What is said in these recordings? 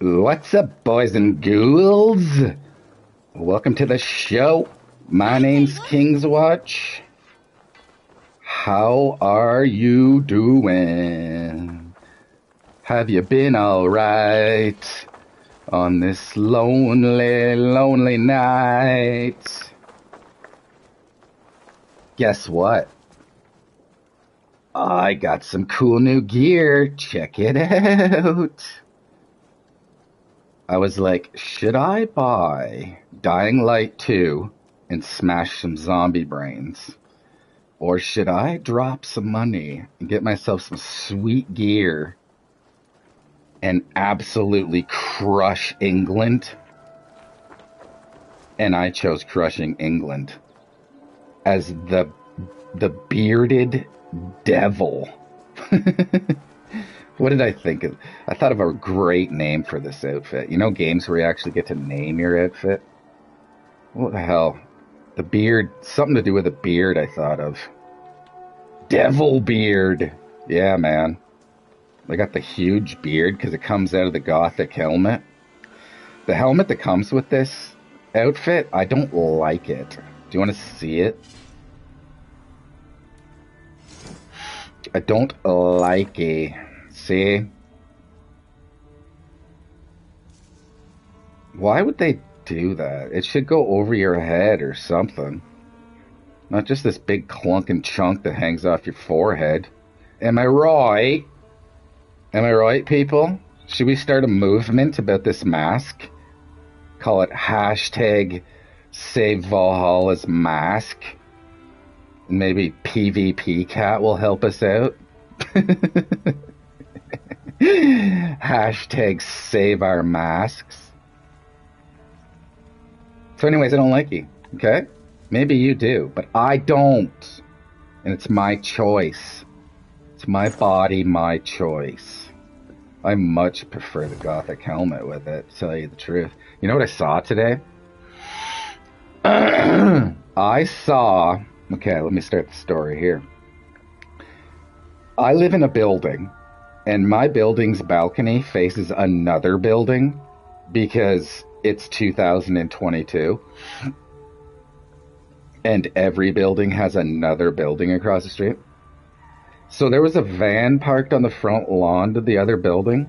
What's up, boys and ghouls? Welcome to the show. My name's Kingswatch. How are you doing? Have you been alright on this lonely, lonely night? Guess what? I got some cool new gear. Check it out. I was like, should I buy Dying Light 2 and smash some zombie brains? Or should I drop some money and get myself some sweet gear and absolutely crush England? And I chose crushing England as the bearded devil. What did I think of? I thought of a great name for this outfit. You know, games where you actually get to name your outfit? What the hell? The beard, something to do with a beard I thought of. Devil beard. Yeah, man. I got the huge beard because it comes out of the gothic helmet. The helmet that comes with this outfit, I don't like it. Do you want to see it? I don't like it. See? Why would they do that? It should go over your head or something. Not just this big clunking chunk that hangs off your forehead. Am I right? Am I right, people? Should we start a movement about this mask? Call it hashtag Save Valhalla's mask. Maybe PvP Cat will help us out. Hashtag save our masks. So anyways, I don't like you, okay? Maybe you do, but I don't. And it's my choice. It's my body, my choice. I much prefer the gothic helmet with it, to tell you the truth. You know what I saw today? I saw... Okay, let me start the story here. I live in a building, and my building's balcony faces another building because it's 2022. And every building has another building across the street. So there was a van parked on the front lawn to the other building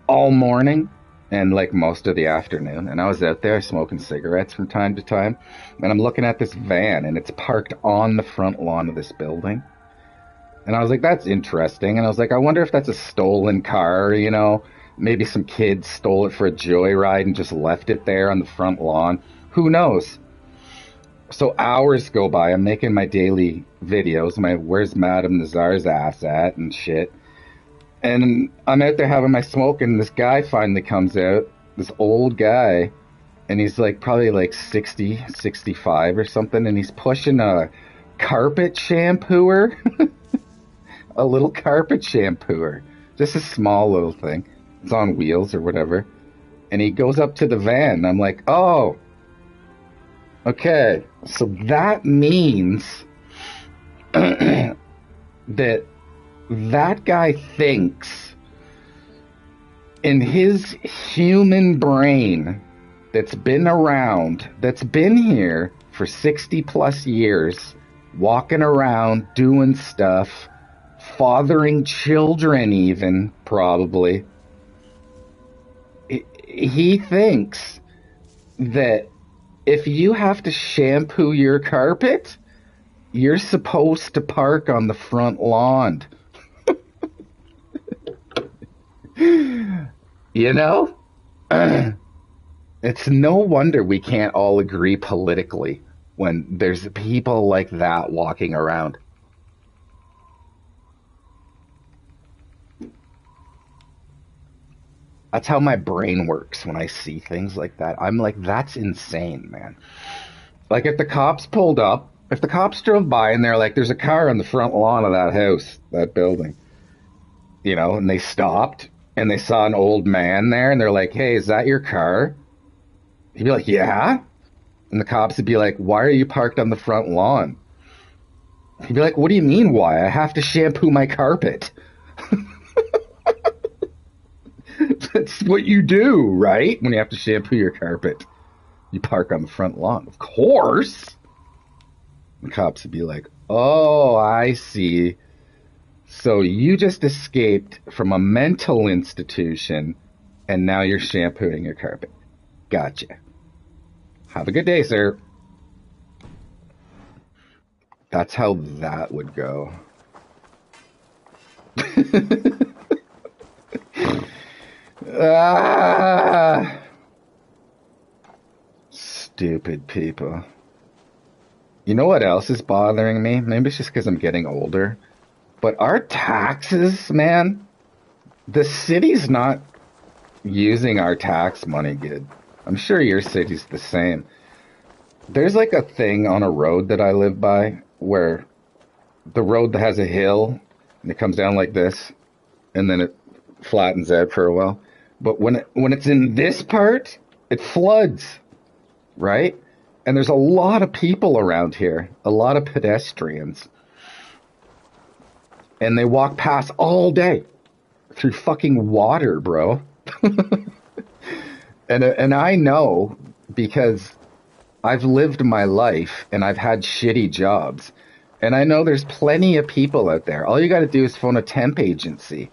all morning and like most of the afternoon. And I was out there smoking cigarettes from time to time. And I'm looking at this van and it's parked on the front lawn of this building. And I was like, that's interesting. And I was like, I wonder if that's a stolen car, you know? Maybe some kids stole it for a joyride and just left it there on the front lawn. Who knows? So hours go by. I'm making my daily videos. My Where's Madame Nazar's ass at and shit. And I'm out there having my smoke and this guy finally comes out. This old guy. And he's like probably like 60, 65 or something. And he's pushing a carpet shampooer. A little carpet shampooer. Just a small little thing. It's on wheels or whatever. And he goes up to the van. I'm like, oh, okay. So that means that guy thinks in his human brain that's been around, that's been here for 60 plus years, walking around, doing stuff, fathering children even, probably. He thinks that if you have to shampoo your carpet, you're supposed to park on the front lawn. You know? It's no wonder we can't all agree politically when there's people like that walking around. That's how my brain works when I see things like that. I'm like, that's insane, man. Like if the cops pulled up, if the cops drove by and they're like, there's a car on the front lawn of that house, that building, you know, and they stopped and they saw an old man there and they're like, hey, is that your car? He'd be like, yeah. And the cops would be like, why are you parked on the front lawn? He'd be like, what do you mean why? I have to shampoo my carpet. That's what you do, right? When you have to shampoo your carpet, you park on the front lawn. Of course. The cops would be like, oh, I see. So you just escaped from a mental institution and now you're shampooing your carpet. Gotcha. Have a good day, sir. That's how that would go. Ah, stupid people. You know what else is bothering me? Maybe it's just because I'm getting older. But our taxes, man, the city's not using our tax money good. I'm sure your city's the same. There's like a thing on a road that I live by where the road has a hill and it comes down like this and then it flattens out for a while. But when it's in this part, it floods, right? And there's a lot of people around here, a lot of pedestrians. And they walk past all day through fucking water, bro. And I know because I've lived my life and I've had shitty jobs. And I know there's plenty of people out there. All you got to do is phone a temp agency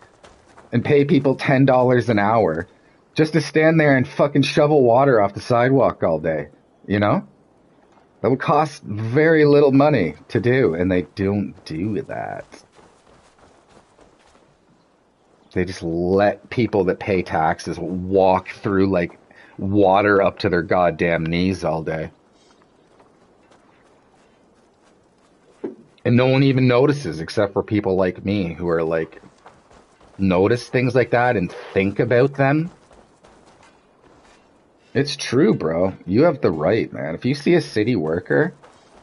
and pay people $10 an hour just to stand there and fucking shovel water off the sidewalk all day, you know? That would cost very little money to do, and they don't do that. They just let people that pay taxes walk through like water up to their goddamn knees all day. And no one even notices except for people like me who are like, notice things like that and think about them. It's true, bro. You have the right, man. If you see a city worker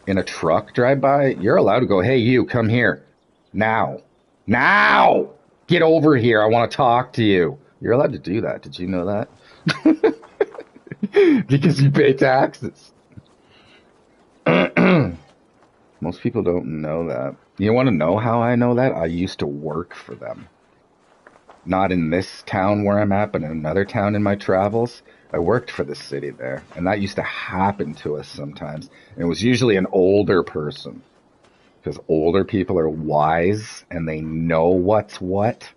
in a truck drive by, you're allowed to go, hey, you, come here. Now. Now! Get over here. I want to talk to you. You're allowed to do that. Did you know that? Because you pay taxes. Most people don't know that. You want to know how I know that? I used to work for them. Not in this town where I'm at, but in another town in my travels. I worked for the city there, and that used to happen to us sometimes. And it was usually an older person, because older people are wise and they know what's what.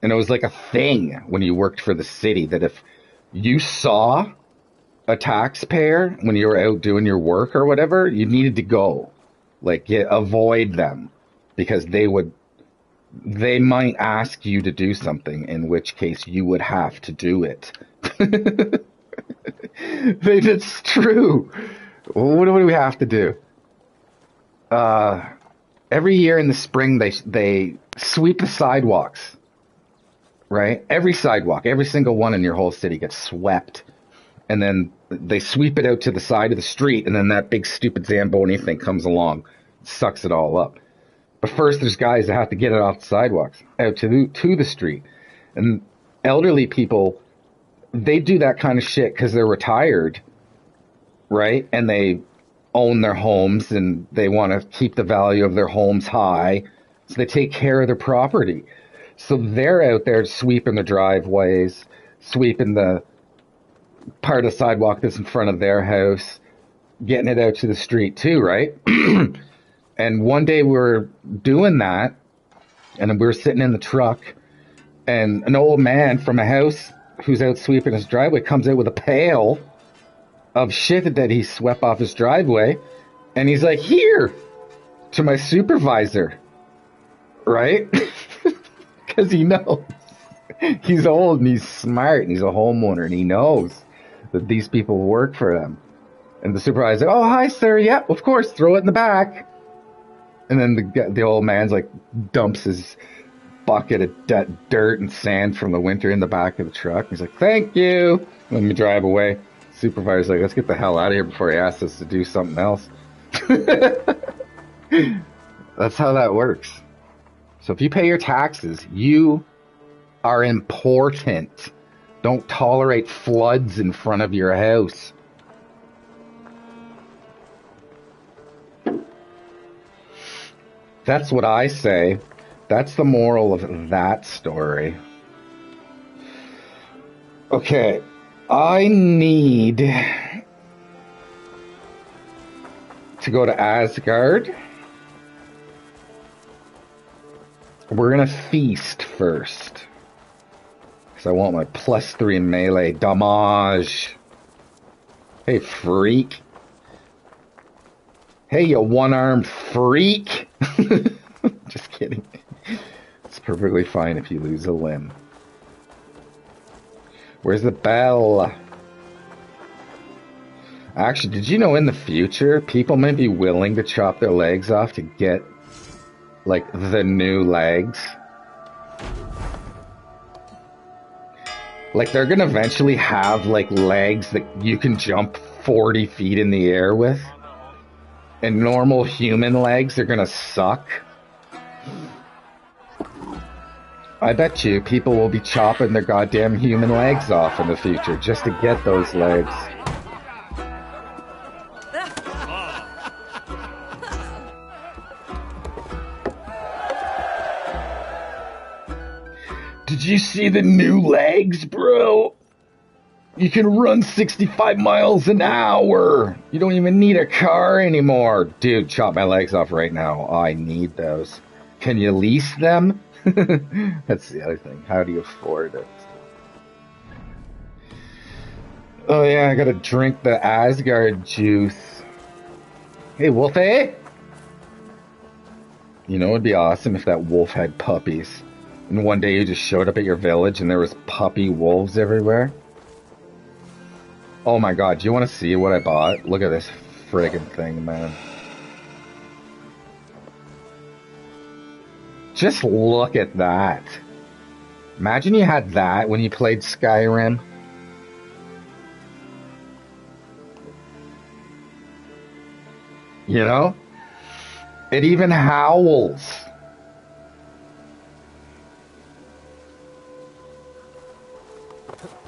And it was like a thing when you worked for the city that if you saw a taxpayer when you were out doing your work or whatever, you needed to go. Like, avoid them because they might ask you to do something, in which case you would have to do it. It's true. What do we have to do? Every year in the spring, they sweep the sidewalks, right? Every sidewalk, every single one in your whole city gets swept. And then they sweep it out to the side of the street, and then that big stupid Zamboni thing comes along, sucks it all up. But first, there's guys that have to get it off the sidewalks out to the street. And elderly people, they do that kind of shit because they're retired, right? And they own their homes and they want to keep the value of their homes high. So they take care of their property. So they're out there sweeping the driveways, sweeping the part of the sidewalk that's in front of their house, getting it out to the street too, right? And one day we were doing that, and we were sitting in the truck, and an old man from a house who's out sweeping his driveway comes out with a pail of shit that he swept off his driveway, and he's like, here, to my supervisor, right? Because he knows. He's old, and he's smart, and he's a homeowner, and he knows that these people work for him. And the supervisor, oh, hi, sir, yeah, of course, throw it in the back. And then the old man's like dumps his bucket of dirt and sand from the winter in the back of the truck. He's like, thank you. Let me drive away. Supervisor's like, let's get the hell out of here before he asks us to do something else. That's how that works. So if you pay your taxes, you are important. Don't tolerate floods in front of your house. That's what I say. That's the moral of that story. Okay, I need to go to Asgard. We're gonna feast first. Because I want my +3 melee damage. Hey, freak. Hey, you one-armed freak. Just kidding. It's perfectly fine if you lose a limb. Where's the bell? Actually, did you know in the future, people might be willing to chop their legs off to get, like, the new legs? Like, they're gonna eventually have, like, legs that you can jump 40 feet in the air with. And normal human legs are gonna suck. I bet you people will be chopping their goddamn human legs off in the future just to get those legs. Did you see the new legs, bro? You can run 65 miles an hour. You don't even need a car anymore. Dude, chop my legs off right now. I need those. Can you lease them? That's the other thing. How do you afford it? Oh yeah, I gotta drink the Asgard juice. Hey, Wolfie! You know, it'd be awesome if that wolf had puppies. And one day you just showed up at your village and there was puppy wolves everywhere. Oh my god, do you want to see what I bought? Look at this friggin' thing, man. Just look at that. Imagine you had that when you played Skyrim. You know? It even howls.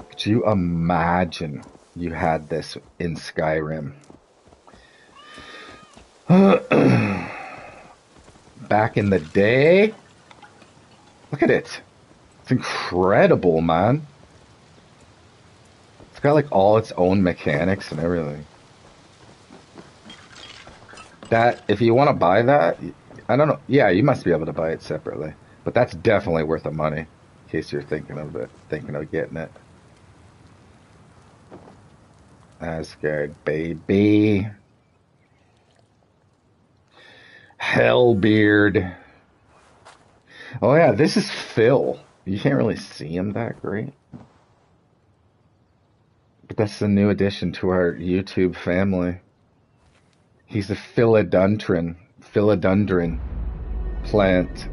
Could you imagine you had this in Skyrim? Back in the day? Look at it. It's incredible, man. It's got like all its own mechanics and everything. That, if you want to buy that, I don't know. Yeah, you must be able to buy it separately. But that's definitely worth the money. In case you're thinking of getting it. Asgard, baby. Hellbeard. Oh yeah, this is Phil. You can't really see him that great. But that's the new addition to our YouTube family. He's a philodendron plant.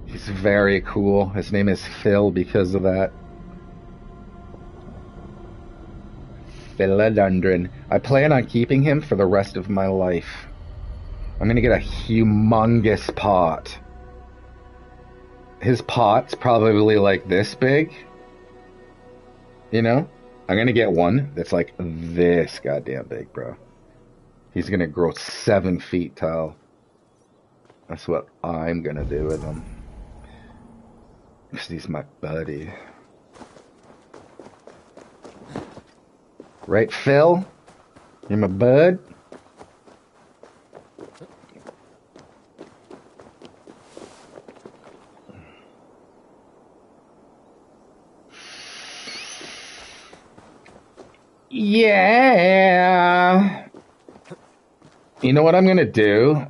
He's very cool. His name is Phil because of that. Philodendron. I plan on keeping him for the rest of my life. I'm gonna get a humongous pot. His pot's probably like this big. You know? I'm gonna get one that's like this goddamn big, bro. He's gonna grow 7 feet tall. That's what I'm gonna do with him. Because he's my buddy. Right, Phil? You're my bud? Yeah. You know what I'm gonna do?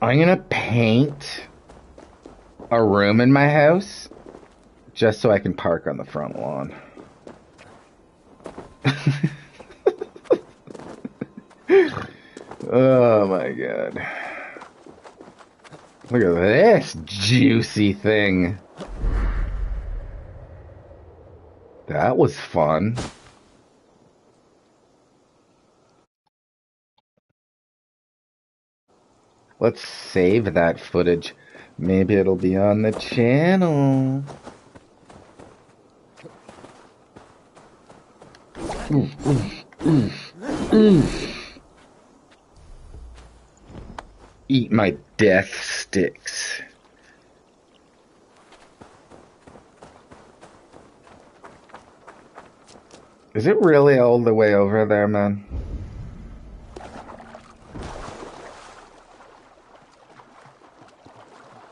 I'm gonna paint a room in my house just so I can park on the front lawn. Oh my god. Look at this juicy thing. That was fun. Let's save that footage. Maybe it'll be on the channel. Oof, oof, oof, oof. Eat my death sticks. Is it really all the way over there, man?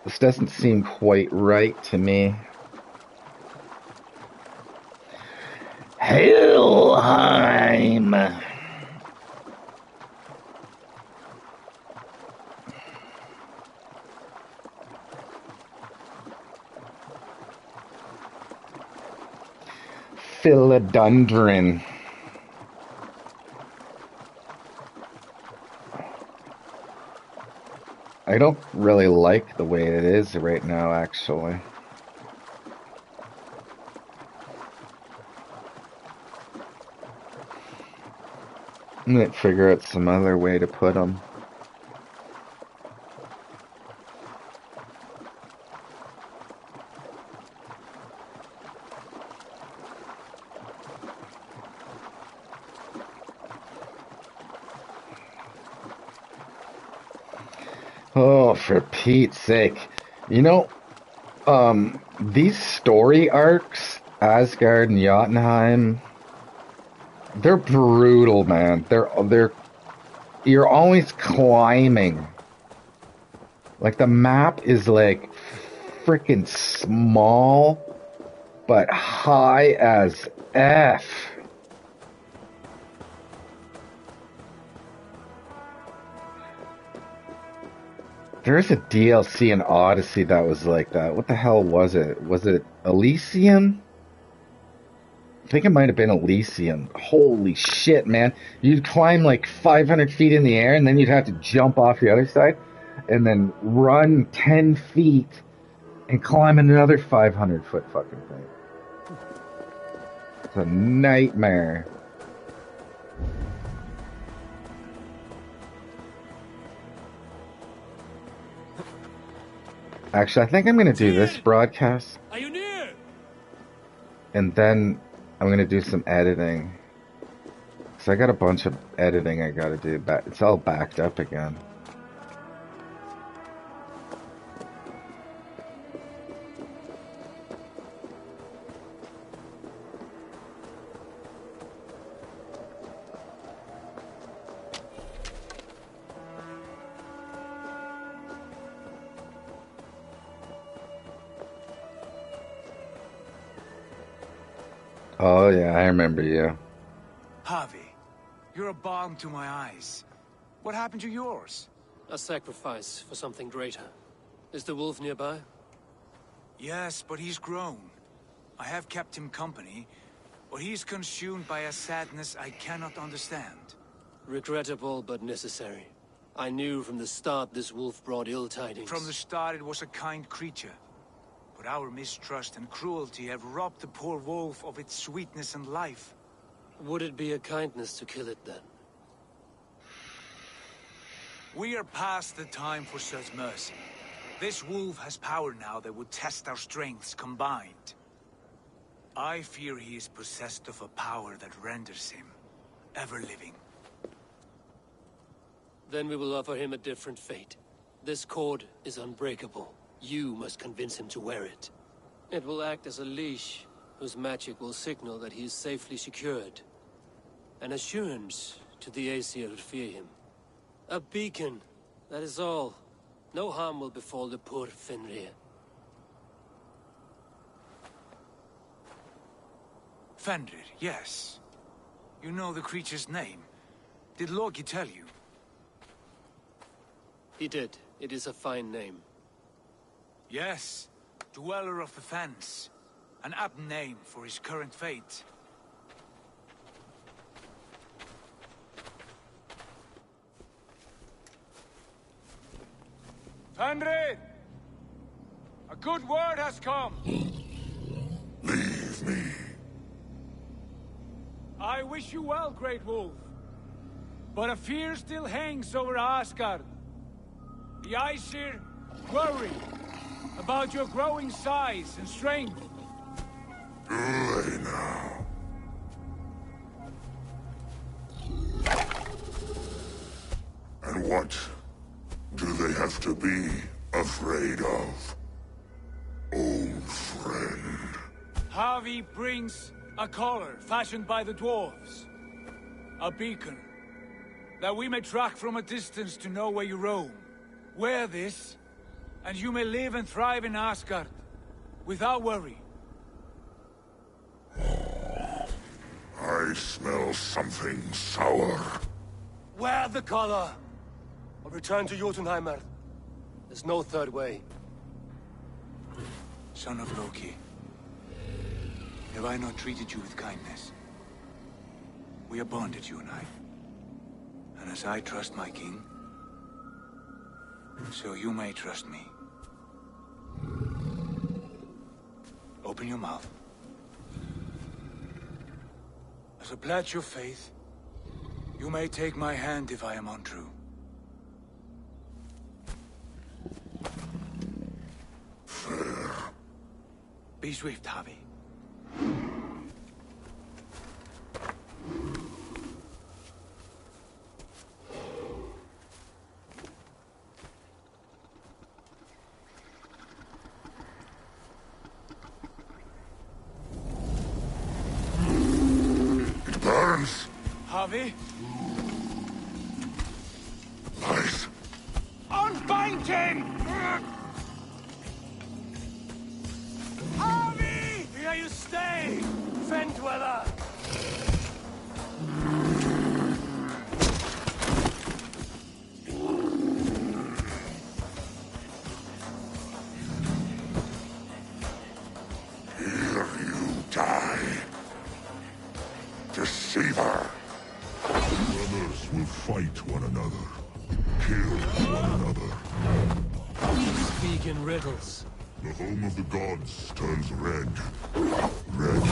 This doesn't seem quite right to me. Helheim! Philodendron. I don't really like the way it is right now, actually. I'm gonna figure out some other way to put them. Oh, for Pete's sake. You know, these story arcs, Asgard and Jotunheim, they're brutal, man. You're always climbing. Like the map is like freaking small, but high as F. There's a DLC in Odyssey that was like that. What the hell was it? Was it Elysium? I think it might have been Elysium. Holy shit, man. You'd climb like 500 feet in the air and then you'd have to jump off the other side and then run 10 feet and climb another 500-foot fucking thing. It's a nightmare. Actually, I think I'm going to do this broadcast. Are you near? And then I'm going to do some editing. So I got a bunch of editing I got to do. It's all backed up again. Oh yeah, I remember you. Harvey, you're a balm to my eyes. What happened to yours? A sacrifice for something greater. Is the wolf nearby? Yes, but he's grown. I have kept him company, but he's consumed by a sadness I cannot understand. Regrettable, but necessary. I knew from the start this wolf brought ill tidings. From the start it was a kind creature. But our mistrust and cruelty have robbed the poor wolf of its sweetness and life. Would it be a kindness to kill it then? We are past the time for such mercy. This wolf has power now that would test our strengths combined. I fear he is possessed of a power that renders him ever-living. Then we will offer him a different fate. This cord is unbreakable. You must convince him to wear it. It will act as a leash, whose magic will signal that he is safely secured. An assurance to the Aesir who fear him. A beacon, that is all. No harm will befall the poor Fenrir. Fenrir, yes. You know the creature's name. Did Loki tell you? He did. It is a fine name. Yes, Dweller of the Fens. An apt name for his current fate. Fenrir! A good word has come! Leave me. I wish you well, Great Wolf. But a fear still hangs over Asgard. The Aesir worry about your growing size and strength. Too late now. And what do they have to be afraid of? Old friend. Harvey brings A collar fashioned by the dwarves. A beacon, that we may track from a distance to know where you roam. Wear this, and you may live and thrive in Asgard, without worry. I smell something sour. Wear the collar! Or return to Jotunheimer. There's no third way. Son of Loki, have I not treated you with kindness? We are bonded, you and I. And as I trust my king, so you may trust me. Open your mouth. As a pledge of faith, you may take my hand if I am untrue. Fair. Be swift, Harvey. It burns. Harvey? Lies. Unbind him! Harvey! Here you stay, Fen Dweller! Here you die. Deceiver. Brothers will fight one another. Kill one another. Speak in riddles. The home of the gods turns red. Red.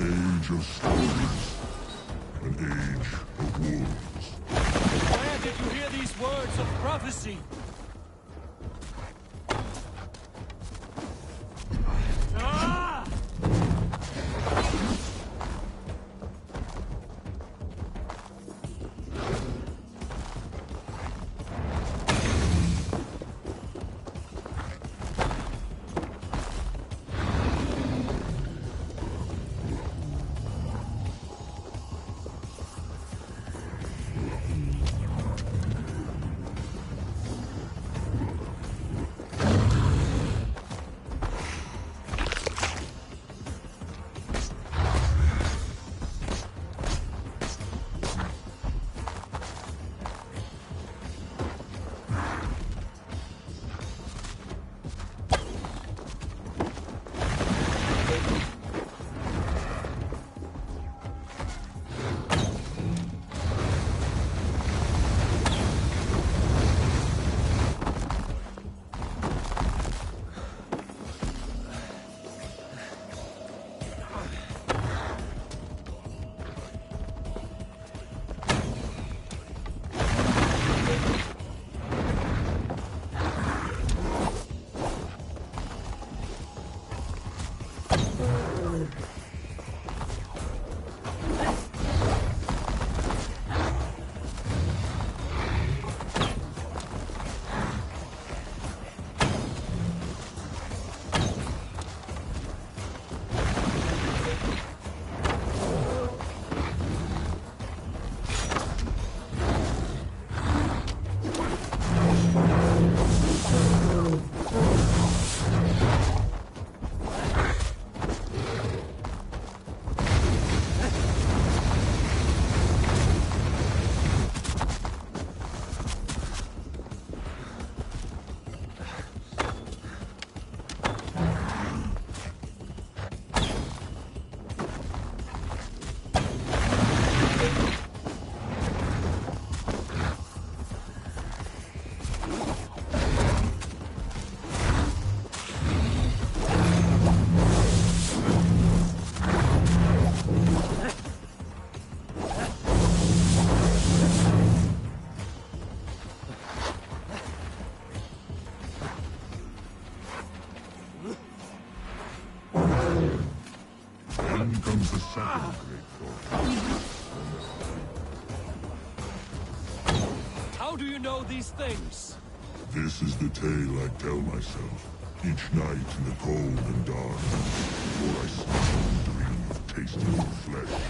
age of stories. An age of wolves. Where did you hear these words of prophecy? Ah! How do you know these things? This is the tale I tell myself each night in the cold and dark, before I sleep and dream of tasting your flesh.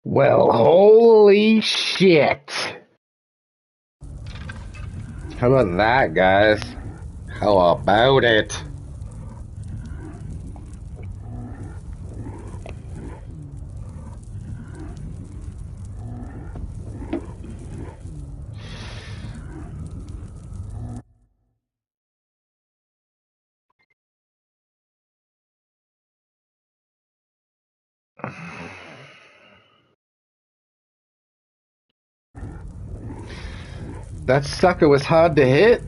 Well, holy shit. How about that, guys? How about it? That sucker was hard to hit.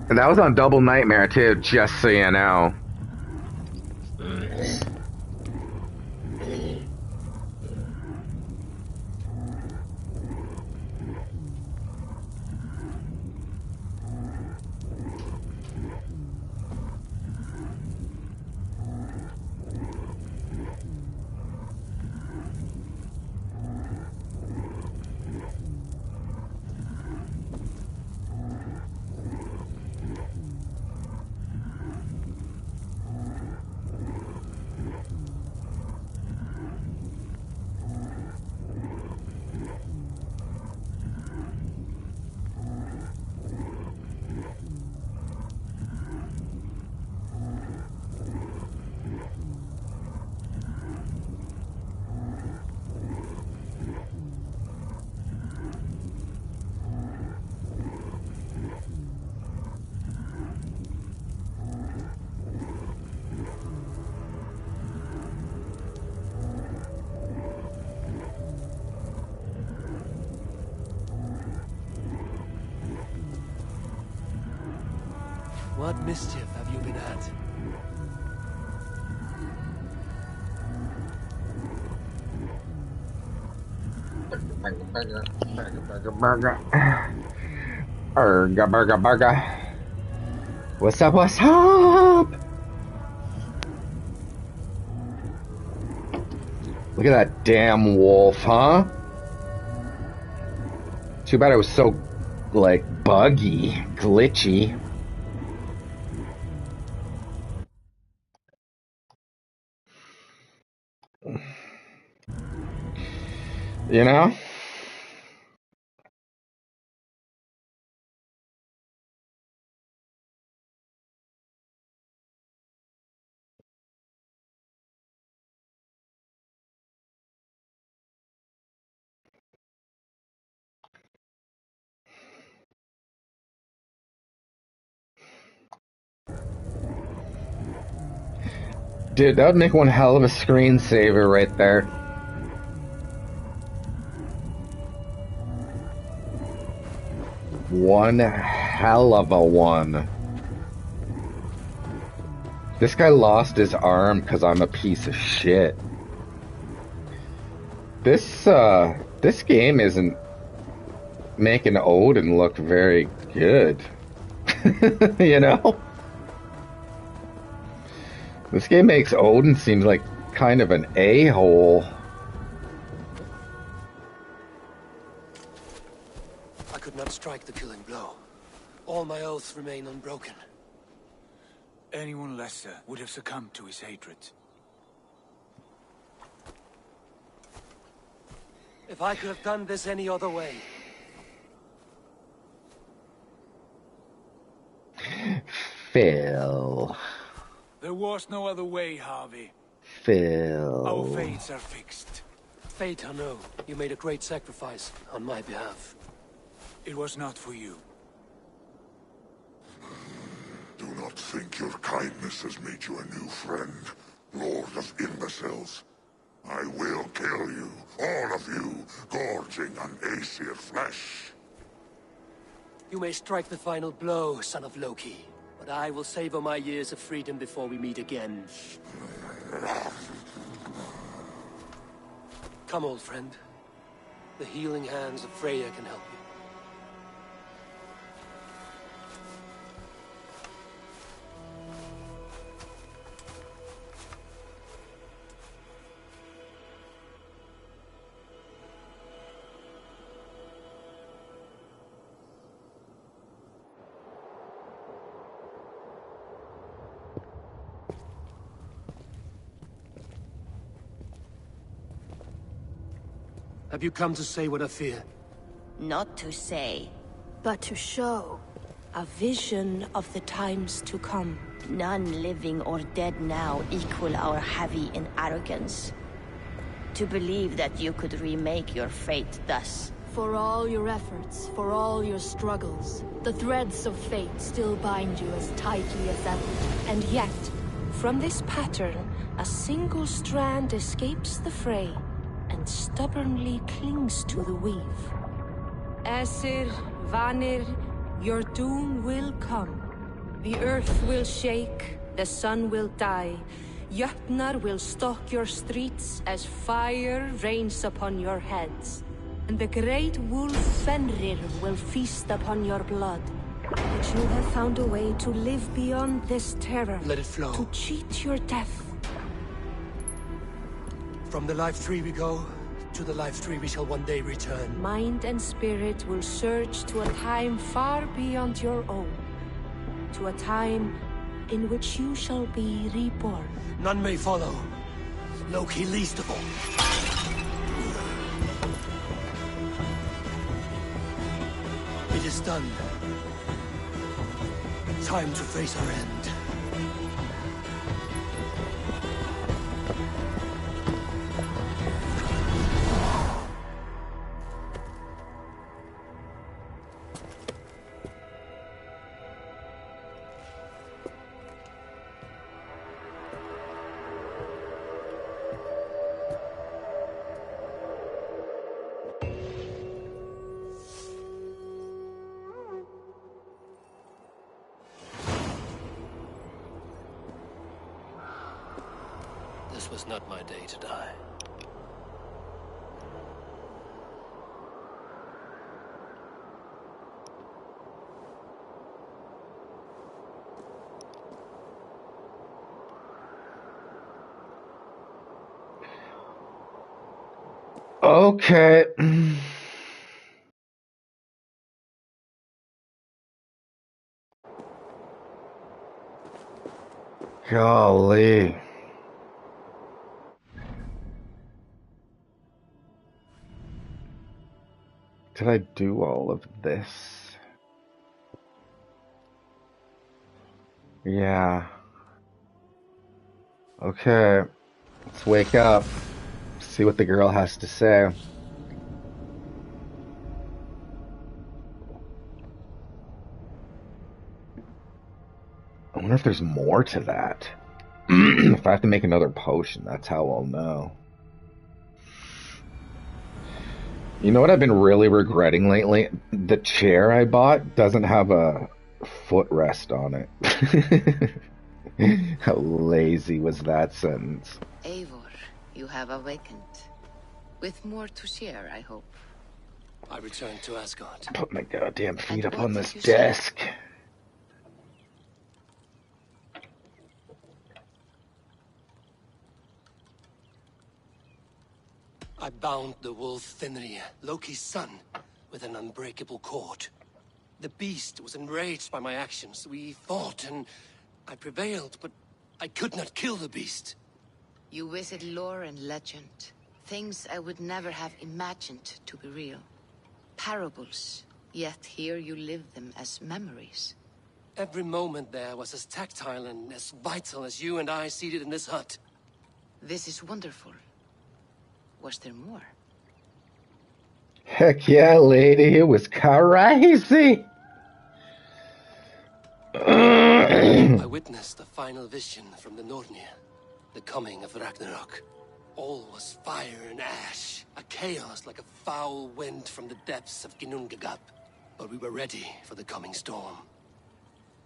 And that was on Double Nightmare, too, just so you know. What mischief have you been at? Burga, burga, burga. What's up, what's up? Look at that damn wolf, huh? Too bad it was so, like, buggy, glitchy. You know? Dude, that would make one hell of a screensaver right there. One hell of a one. This guy lost his arm because I'm a piece of shit. This game isn't making Odin look very good. You know? This game makes Odin seem like kind of an a-hole. I could not strike the killing blow. All my oaths remain unbroken. Anyone lesser would have succumbed to his hatred. If I could have done this any other way. Phil. There was no other way, Harvey. Phil. Our fates are fixed. Fate, I know. You made a great sacrifice on my behalf. It was not for you. Do not think your kindness has made you a new friend, Lord of Imbeciles. I will kill you, all of you, gorging on Aesir flesh. You may strike the final blow, son of Loki. But I will savor my years of freedom before we meet again. Come, old friend. The healing hands of Freya can help you. Have you come to say what I fear? Not to say, but to show. a vision of the times to come. None living or dead now equal our heavy in arrogance. To believe that you could remake your fate thus. For all your efforts, for all your struggles, the threads of fate still bind you as tightly as ever. And yet, from this pattern, a single strand escapes the fray and stubbornly clings to the weave. Aesir, Vanir, your doom will come. The earth will shake, the sun will die. Jötnar will stalk your streets as fire rains upon your heads. And the great wolf Fenrir will feast upon your blood. But you have found a way to live beyond this terror. Let it flow. To cheat your death. From the life tree we go, to the life tree we shall one day return. Mind and spirit will surge to a time far beyond your own. To a time in which you shall be reborn. None may follow. Loki least of all. It is done. Time to face our end. was not my day to die. Okay. Golly. Did I do all of this? Yeah. Okay. Let's wake up. See what the girl has to say. I wonder if there's more to that. If I have to make another potion, that's how I'll know. You know what I've been really regretting lately? The chair I bought doesn't have a footrest on it. How lazy was that sentence? Eivor, you have awakened. With more to share, I hope. I returned to Asgard. Put my goddamn feet And up on what this did you say? desk. I bound the wolf Fenrir, Loki's son, with an unbreakable cord. The beast was enraged by my actions. We fought, and I prevailed, but I could not kill the beast. You visit lore and legend. Things I would never have imagined to be real. Parables, yet here you live them as memories. Every moment there was as tactile and as vital as you and I seated in this hut. This is wonderful. Was there more? Heck yeah, lady, it was crazy. I witnessed the final vision from the Nornir, the coming of Ragnarok. All was fire and ash, a chaos like a foul wind from the depths of Ginnungagap. But we were ready for the coming storm.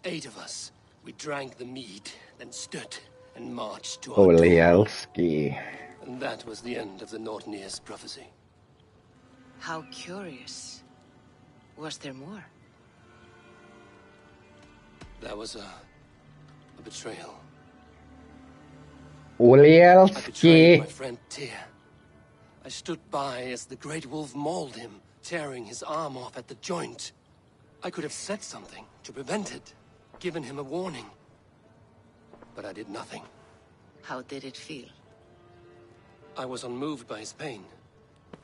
8 of us, we drank the mead, then stood and marched to our doom. Olielski. And that was the end of the Nornir's prophecy. How curious. Was there more? That was a betrayal. I betrayed my Olielski. friend Tyr. I stood by as the great wolf mauled him, tearing his arm off at the joint. I could have said something to prevent it, given him a warning. But I did nothing. How did it feel? I was unmoved by his pain.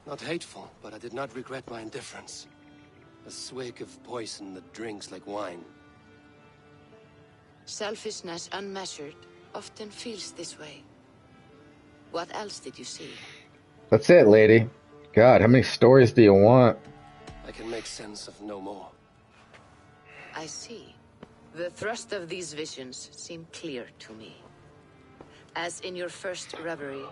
Not hateful, but I did not regret my indifference. A swig of poison that drinks like wine. Selfishness unmeasured often feels this way. What else did you see? That's it, lady. God, how many stories do you want? I can make sense of no more. I see. The thrust of these visions seem clear to me. As in your first reverie,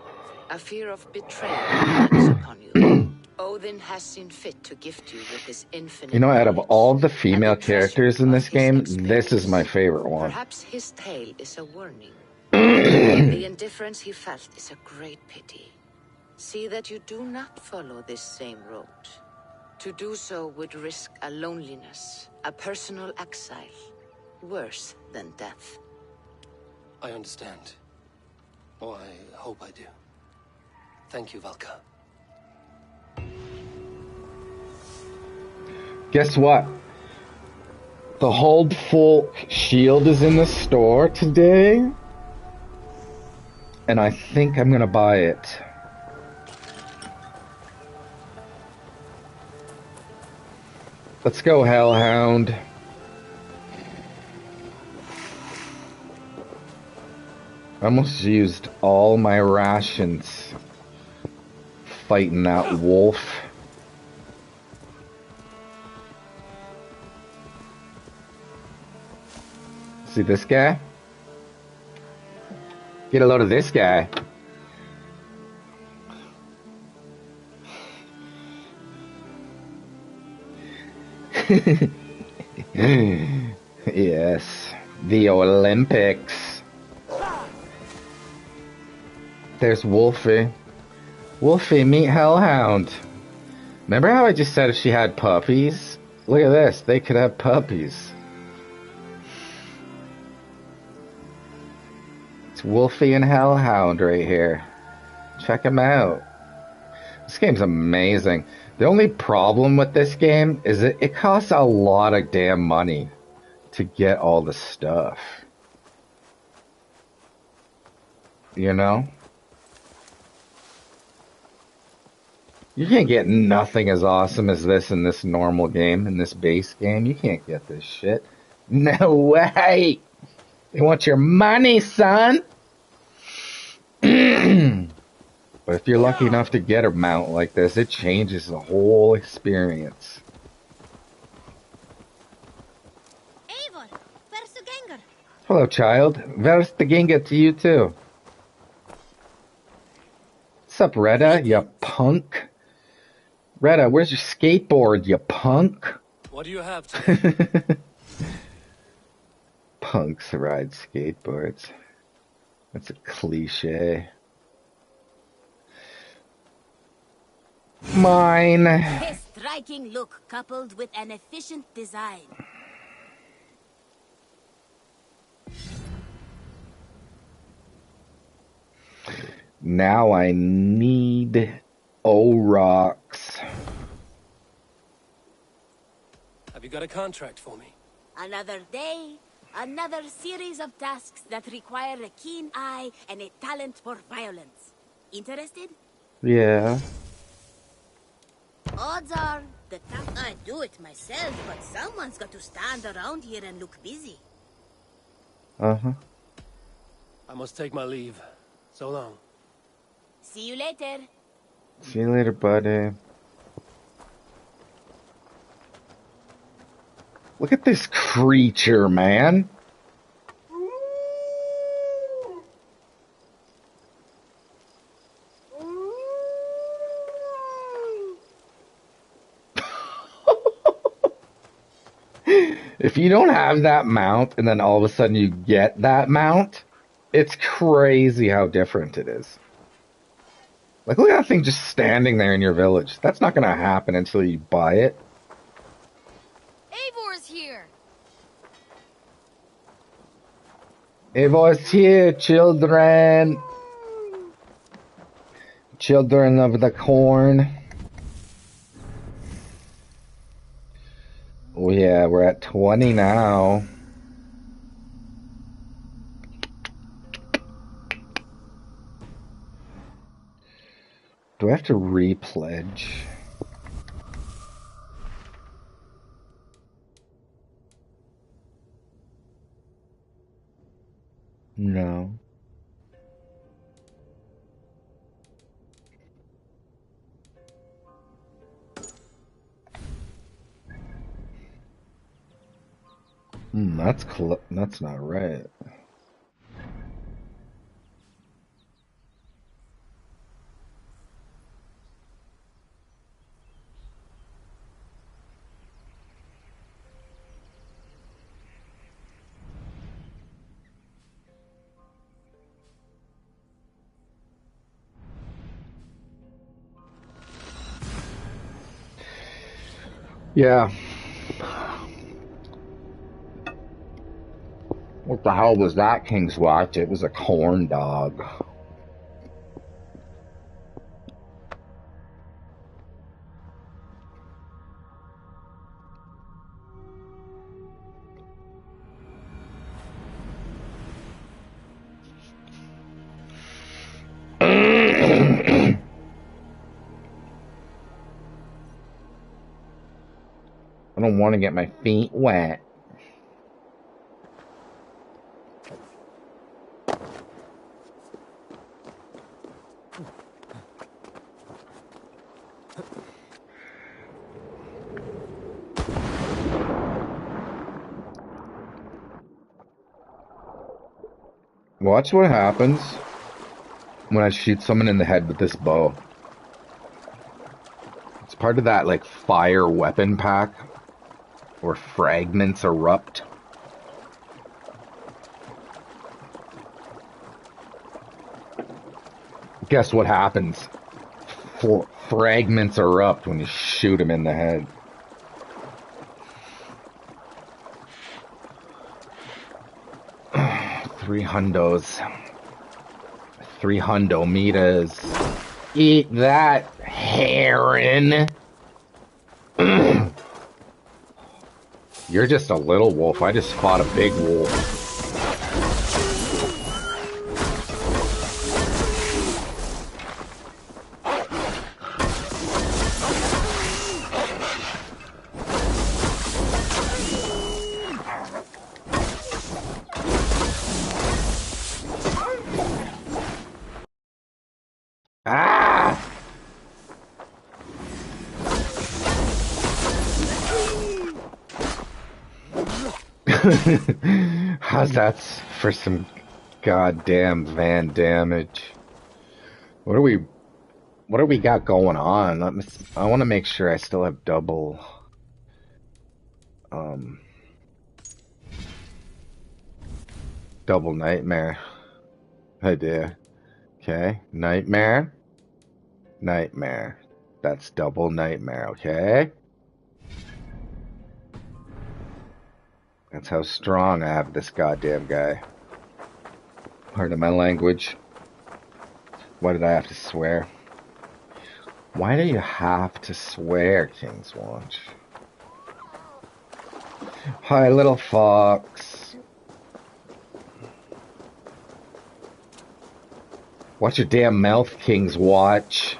a fear of betrayal hangs upon you. Odin has seen fit to gift you with his infinite You know, out of knowledge, all the and female the treasure characters in of this his game, this is my experience. favorite one. Perhaps his tale is a warning. The indifference he felt is a great pity. See that you do not follow this same road. To do so would risk a loneliness, a personal exile, worse than death. I understand. Or I hope I do. Thank you, Valka. Guess what? The Hold Full shield is in the store today. And I think I'm gonna buy it. Let's go, Hellhound. I almost used all my rations fighting that wolf. See this guy? Get a load of this guy. Yes, the Olympics. There's Wolfie. Wolfie, meet Hellhound. Remember how I just said if she had puppies? Look at this. They could have puppies. It's Wolfie and Hellhound right here. Check them out. This game's amazing. The only problem with this game is it costs a lot of damn money to get all the stuff. You know? You can't get nothing as awesome as this in this normal game, in this base game. You can't get this shit. No way! They want your money, son! But if you're lucky enough to get a mount like this, it changes the whole experience. Hello, child. Verstagenga to you, too. What's up, Retta, you punk? Retta, where's your skateboard, you punk? What do you have today? Punks ride skateboards. That's a cliche. Mine. A striking look coupled with an efficient design. Now I need O-Rocks. Have you got a contract for me? Another day, another series of tasks that require a keen eye and a talent for violence. Interested? Yeah. Odds are, I'd do it myself, but someone's got to stand around here and look busy. Uh-huh. I must take my leave. So long. See you later. See you later, buddy. Look at this creature, man. If you don't have that mount and then all of a sudden you get that mount, it's crazy how different it is. Like, look at that thing just standing there in your village. That's not going to happen until you buy it. Eivor's here. Eivor's here, children. Children of the corn. Oh yeah, we're at 20 now. Do I have to re-pledge? No. That's not right. Yeah. What the hell was that, King's Watch? It was a corn dog. I don't want to get my feet wet. Watch what happens when I shoot someone in the head with this bow. It's part of that, like, fire weapon pack, where fragments erupt. Guess what happens? Fragments erupt when you shoot him in the head. Three hundos. 300 meters. Eat that, heron. You're just a little wolf. I just fought a big wolf. Ah! How's that for some goddamn van damage? What do we got going on? I want to make sure I still have double double nightmare. I do. Okay, nightmare. Nightmare. That's double nightmare, okay? That's how strong I have this goddamn guy. Pardon my language. Why did I have to swear? Why do you have to swear, King's Watch? Hi, little fox. Watch your damn mouth, King's Watch.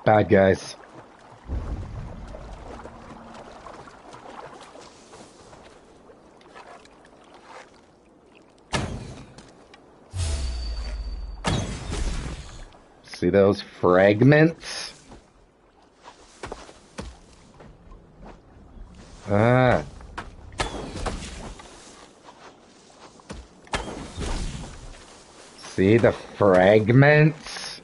Bad guys. See those fragments? Ah. See the fragments?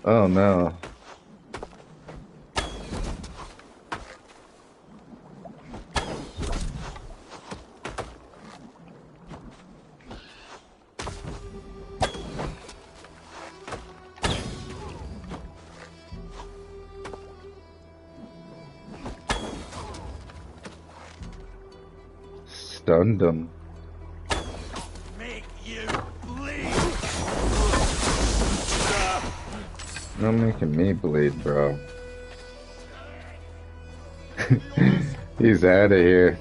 Oh no. Stunned them. Not making me bleed, bro. He's out of here.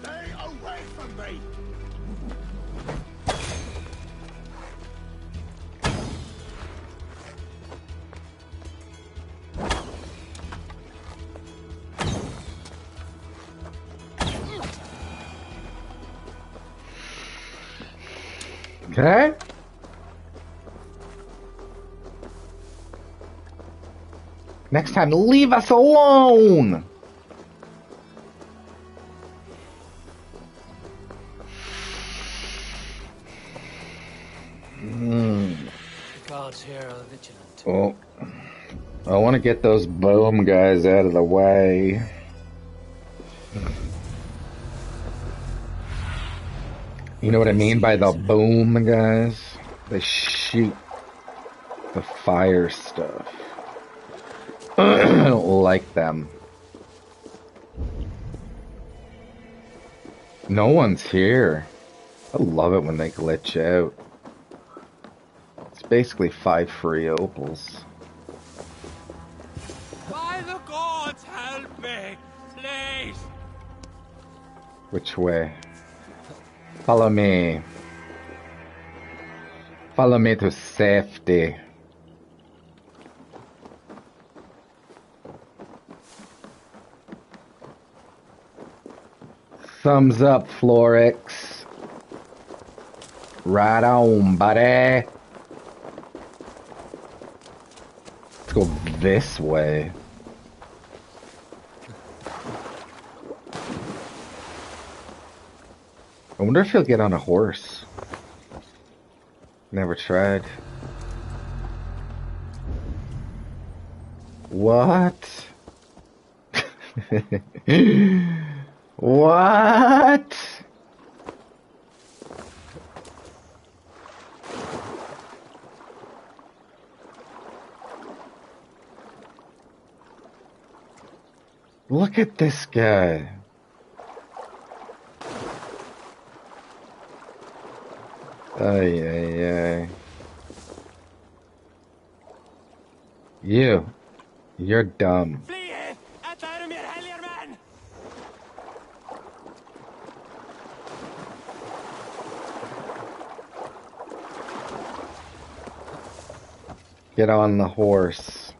Stay away from me! Okay. Next time, leave us alone! The guards here are vigilant. Oh. I want to get those boom guys out of the way. You know what I mean by the boom guys? They shoot the fire stuff. I don't like them. No one's here. I love it when they glitch out. It's basically 5 free opals. By the gods, help me, please! Which way? Follow me. Follow me to safety. Thumbs up, Florix. Right on, buddy. Let's go this way. I wonder if he'll get on a horse. Never tried. What? What? Look at this guy. Ay, ay, ay. You're dumb. Get on the horse.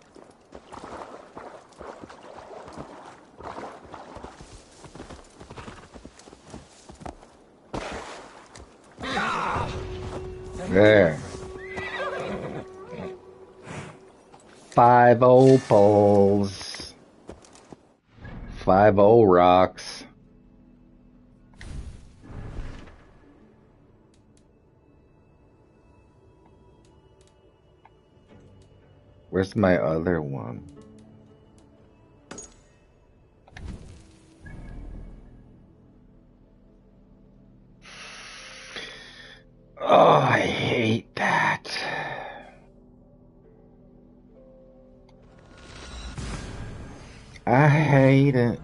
There. 5 opals. 5 rocks. Where's my other one? Oh, I hate that. I hate it.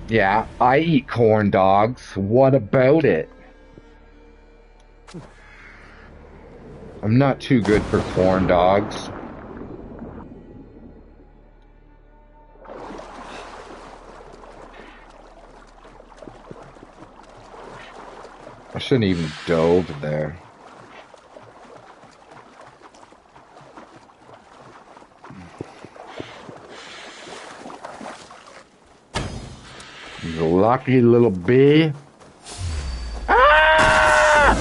Yeah, I eat corn dogs. What about it? I'm not too good for corn dogs. I shouldn't even dove there. You lucky little bee. Ah!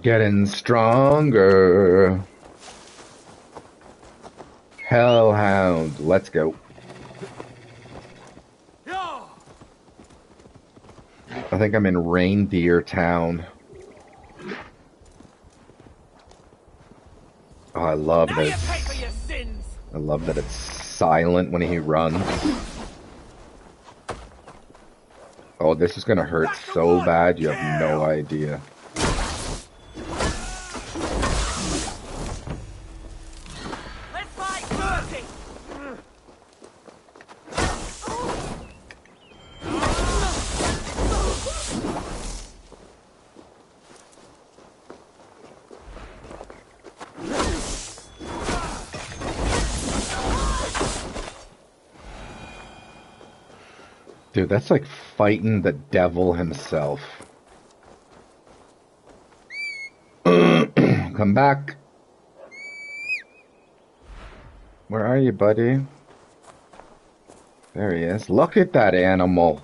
Getting stronger. Hellhound, let's go. I think I'm in Reindeer Town. Oh, I love this. I love that it's silent when he runs. Oh, this is gonna hurt so bad, you have no idea. Dude, that's like fighting the devil himself. Come back. Where are you, buddy? There he is. Look at that animal.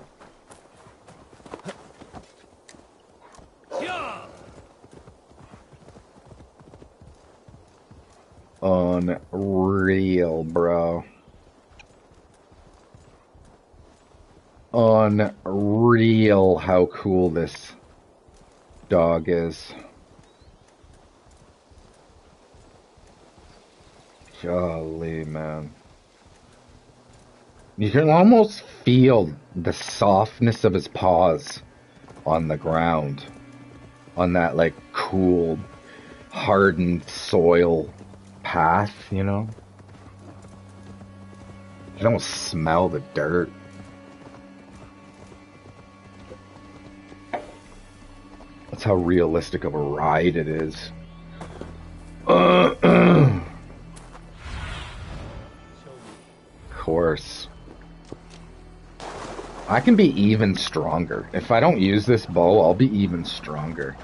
Unreal, bro. Unreal how cool this dog is. Golly, man. You can almost feel the softness of his paws on the ground. On that, like, cool, hardened soil path, you know? You can almost smell the dirt. That's how realistic of a ride it is. Of course. I can be even stronger. If I don't use this bow, I'll be even stronger.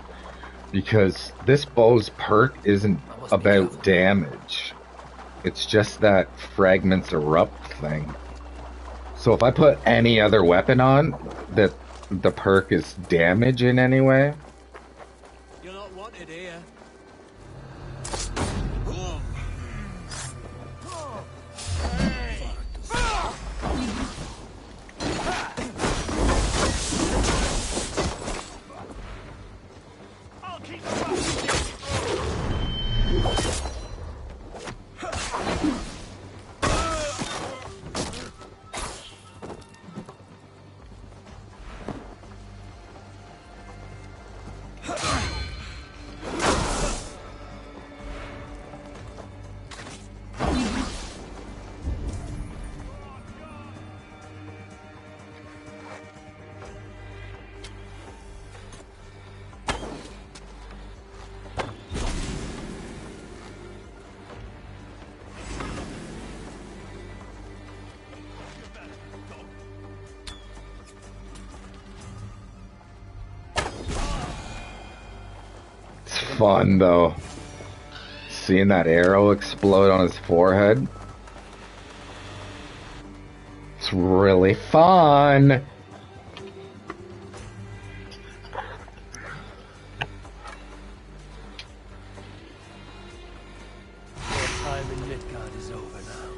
Because this bow's perk isn't about damage. It's just that fragments erupt thing. So if I put any other weapon on that the perk is damage in any way. You're not wanted here. It's fun though. Seeing that arrow explode on his forehead. It's really fun. Your time in Midgard is over now.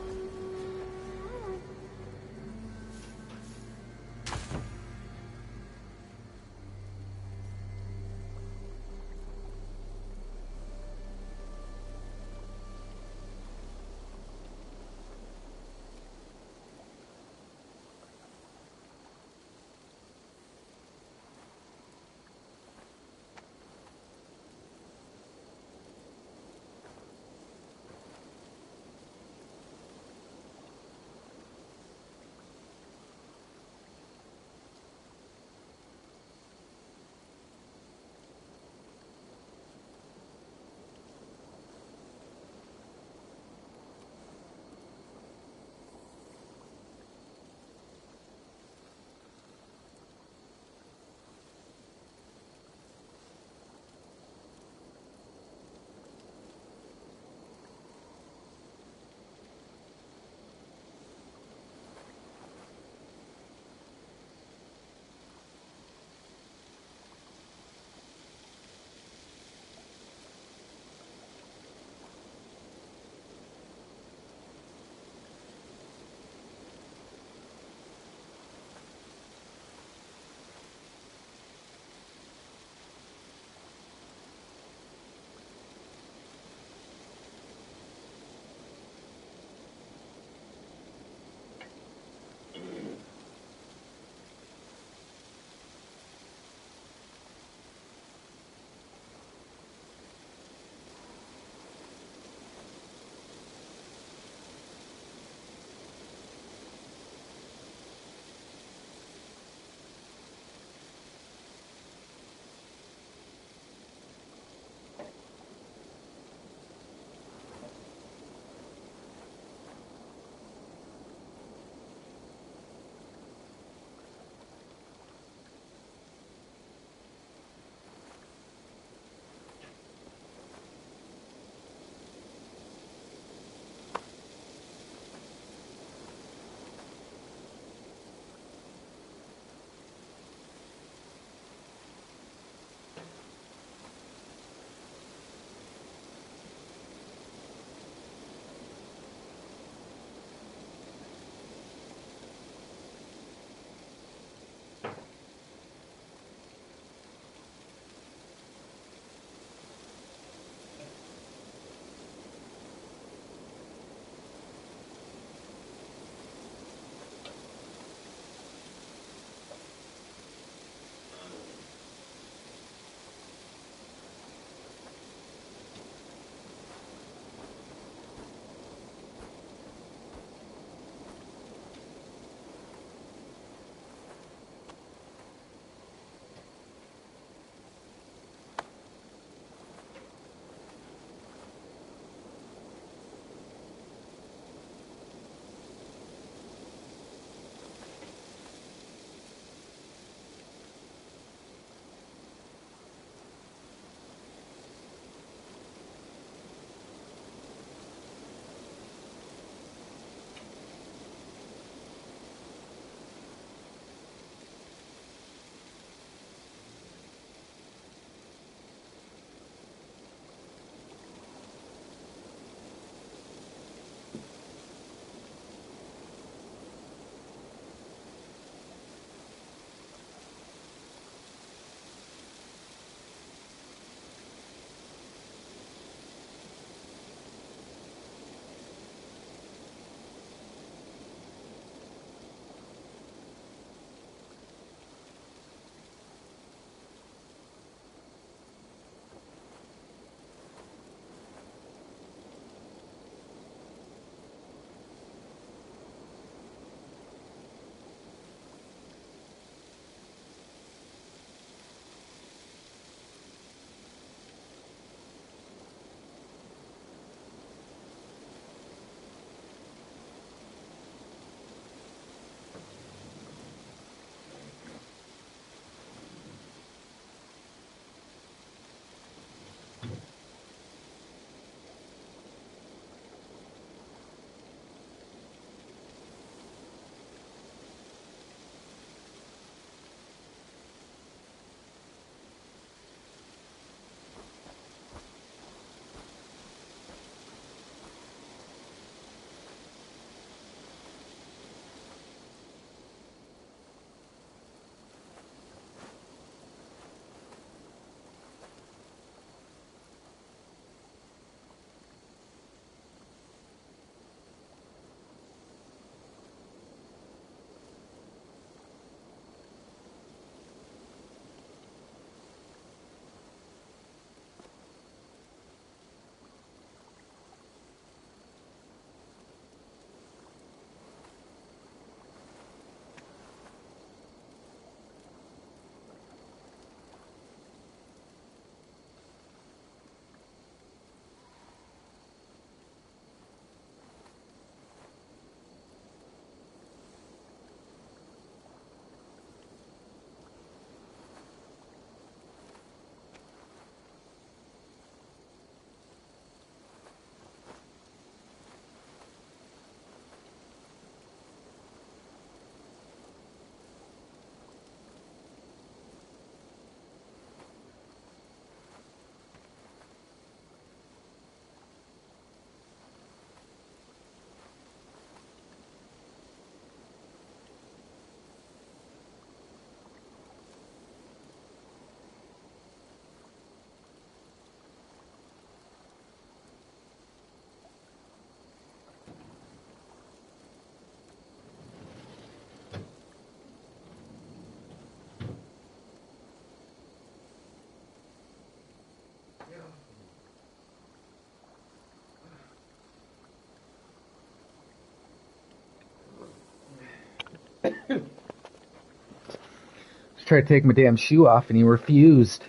Tried to take my damn shoe off and he refused.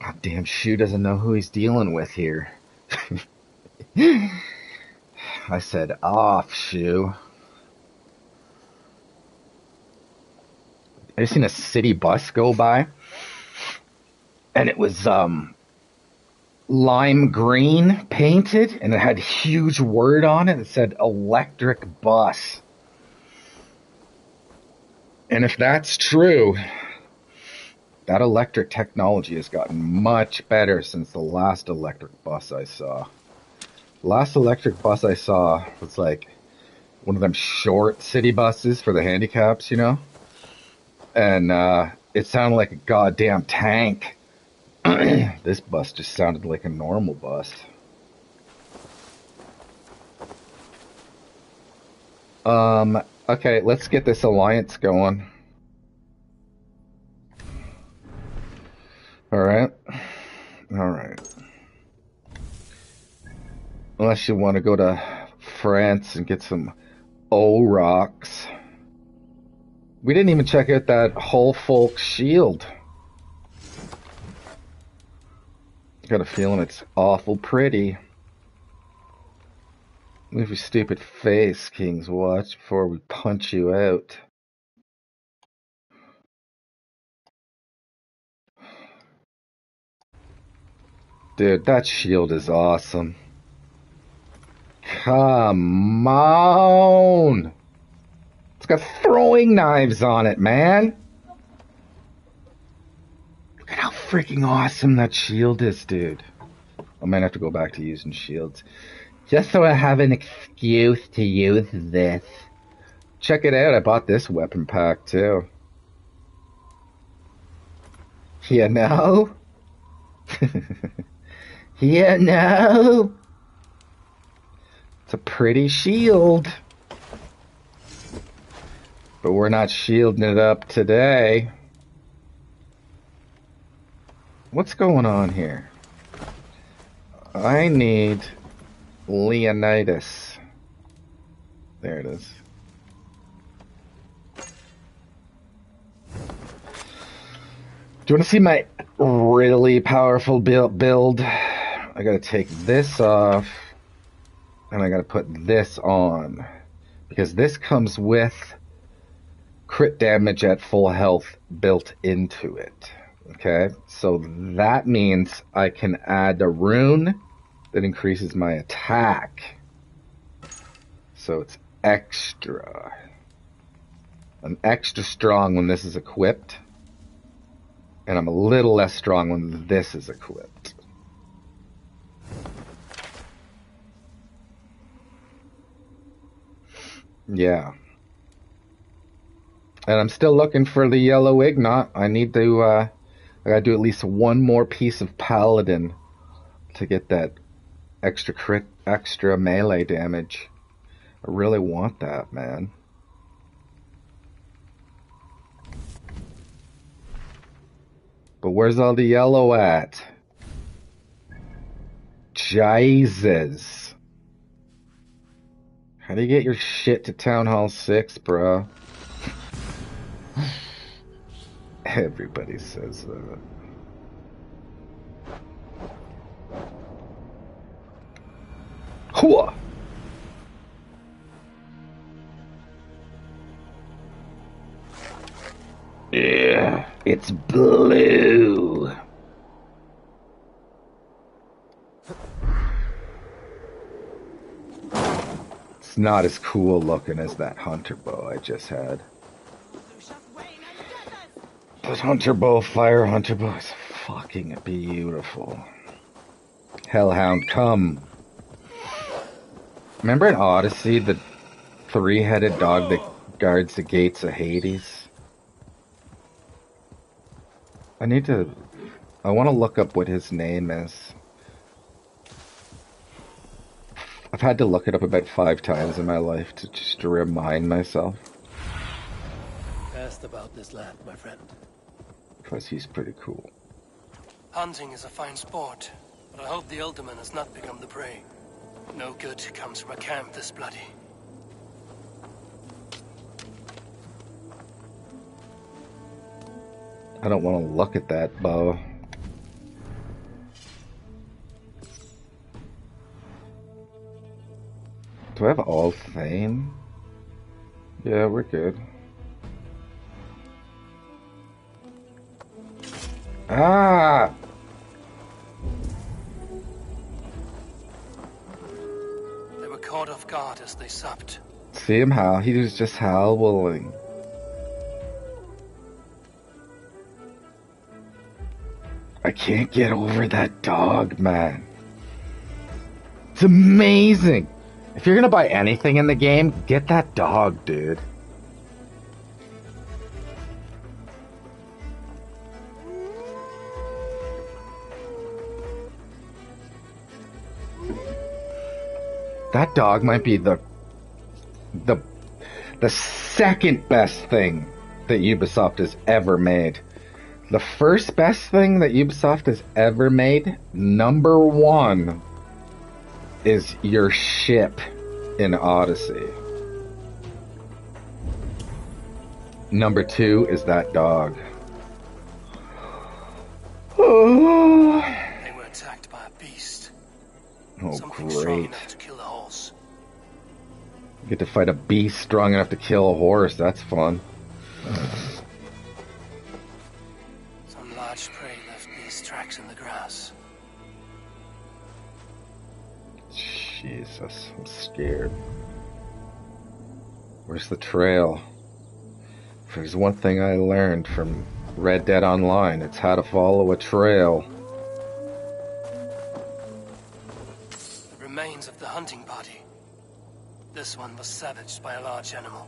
Goddamn shoe doesn't know who he's dealing with here. I said, off, shoe. I just seen a city bus go by. And it was, lime green painted. And it had huge word on it. It said electric bus. And if that's true, that electric technology has gotten much better since the last electric bus I saw. The last electric bus I saw was like one of them short city buses for the handicaps, you know? And it sounded like a goddamn tank. This bus just sounded like a normal bus. Okay, let's get this alliance going. Alright. Unless you want to go to France and get some O-Rocks. We didn't even check out that whole folk shield. Got a feeling it's awful pretty. Move your stupid face, King's Watch, before we punch you out. Dude, that shield is awesome. Come on! It's got throwing knives on it, man! Look at how freaking awesome that shield is, dude. I might have to go back to using shields. Just so I have an excuse to use this. Check it out, I bought this weapon pack, too. You know? You know? It's a pretty shield. But we're not shielding it up today. What's going on here? I need Leonidas. There it is. Do you want to see my really powerful build? I gotta take this off. And I gotta put this on. Because this comes with crit damage at full health built into it. Okay? So that means I can add a rune that increases my attack. So it's extra. I'm extra strong when this is equipped. And I'm a little less strong when this is equipped. Yeah. And I'm still looking for the yellow ignot. I need to, I gotta do at least one more piece of paladin to get that extra melee damage. I really want that, man. But where's all the yellow at? Jesus. How do you get your shit to Town Hall 6, bro? Everybody says that. Hooah! Yeah, it's blue. It's not as cool looking as that hunter bow I just had. But fire hunter bow is fucking beautiful. Hellhound, come. Remember in Odyssey, the three-headed dog that guards the gates of Hades? I want to look up what his name is. I've had to look it up about 5 times in my life to remind myself. Asked about this land, my friend. Because he's pretty cool. Hunting is a fine sport, but I hope the Elderman has not become the prey. No good comes from a camp this bloody. I don't want to look at that bow. Do I have all Thane? Yeah, we're good. Ah! They were caught off guard as they supped. See him how? He was just howling. I can't get over that dog, man. It's amazing. If you're gonna buy anything in the game, get that dog, dude. That dog might be the second best thing that Ubisoft has ever made. The first best thing that Ubisoft has ever made, number one, is your ship in Odyssey. Number two is that dog. Oh, They were attacked by a beast. great. Something strong enough to kill a horse. You get to fight a beast strong enough to kill a horse. That's fun. Some large prey left these tracks in the grass. Jesus, I'm scared. Where's the trail? If there's one thing I learned from Red Dead Online, it's how to follow a trail. The remains of the hunting party. This one was savaged by a large animal.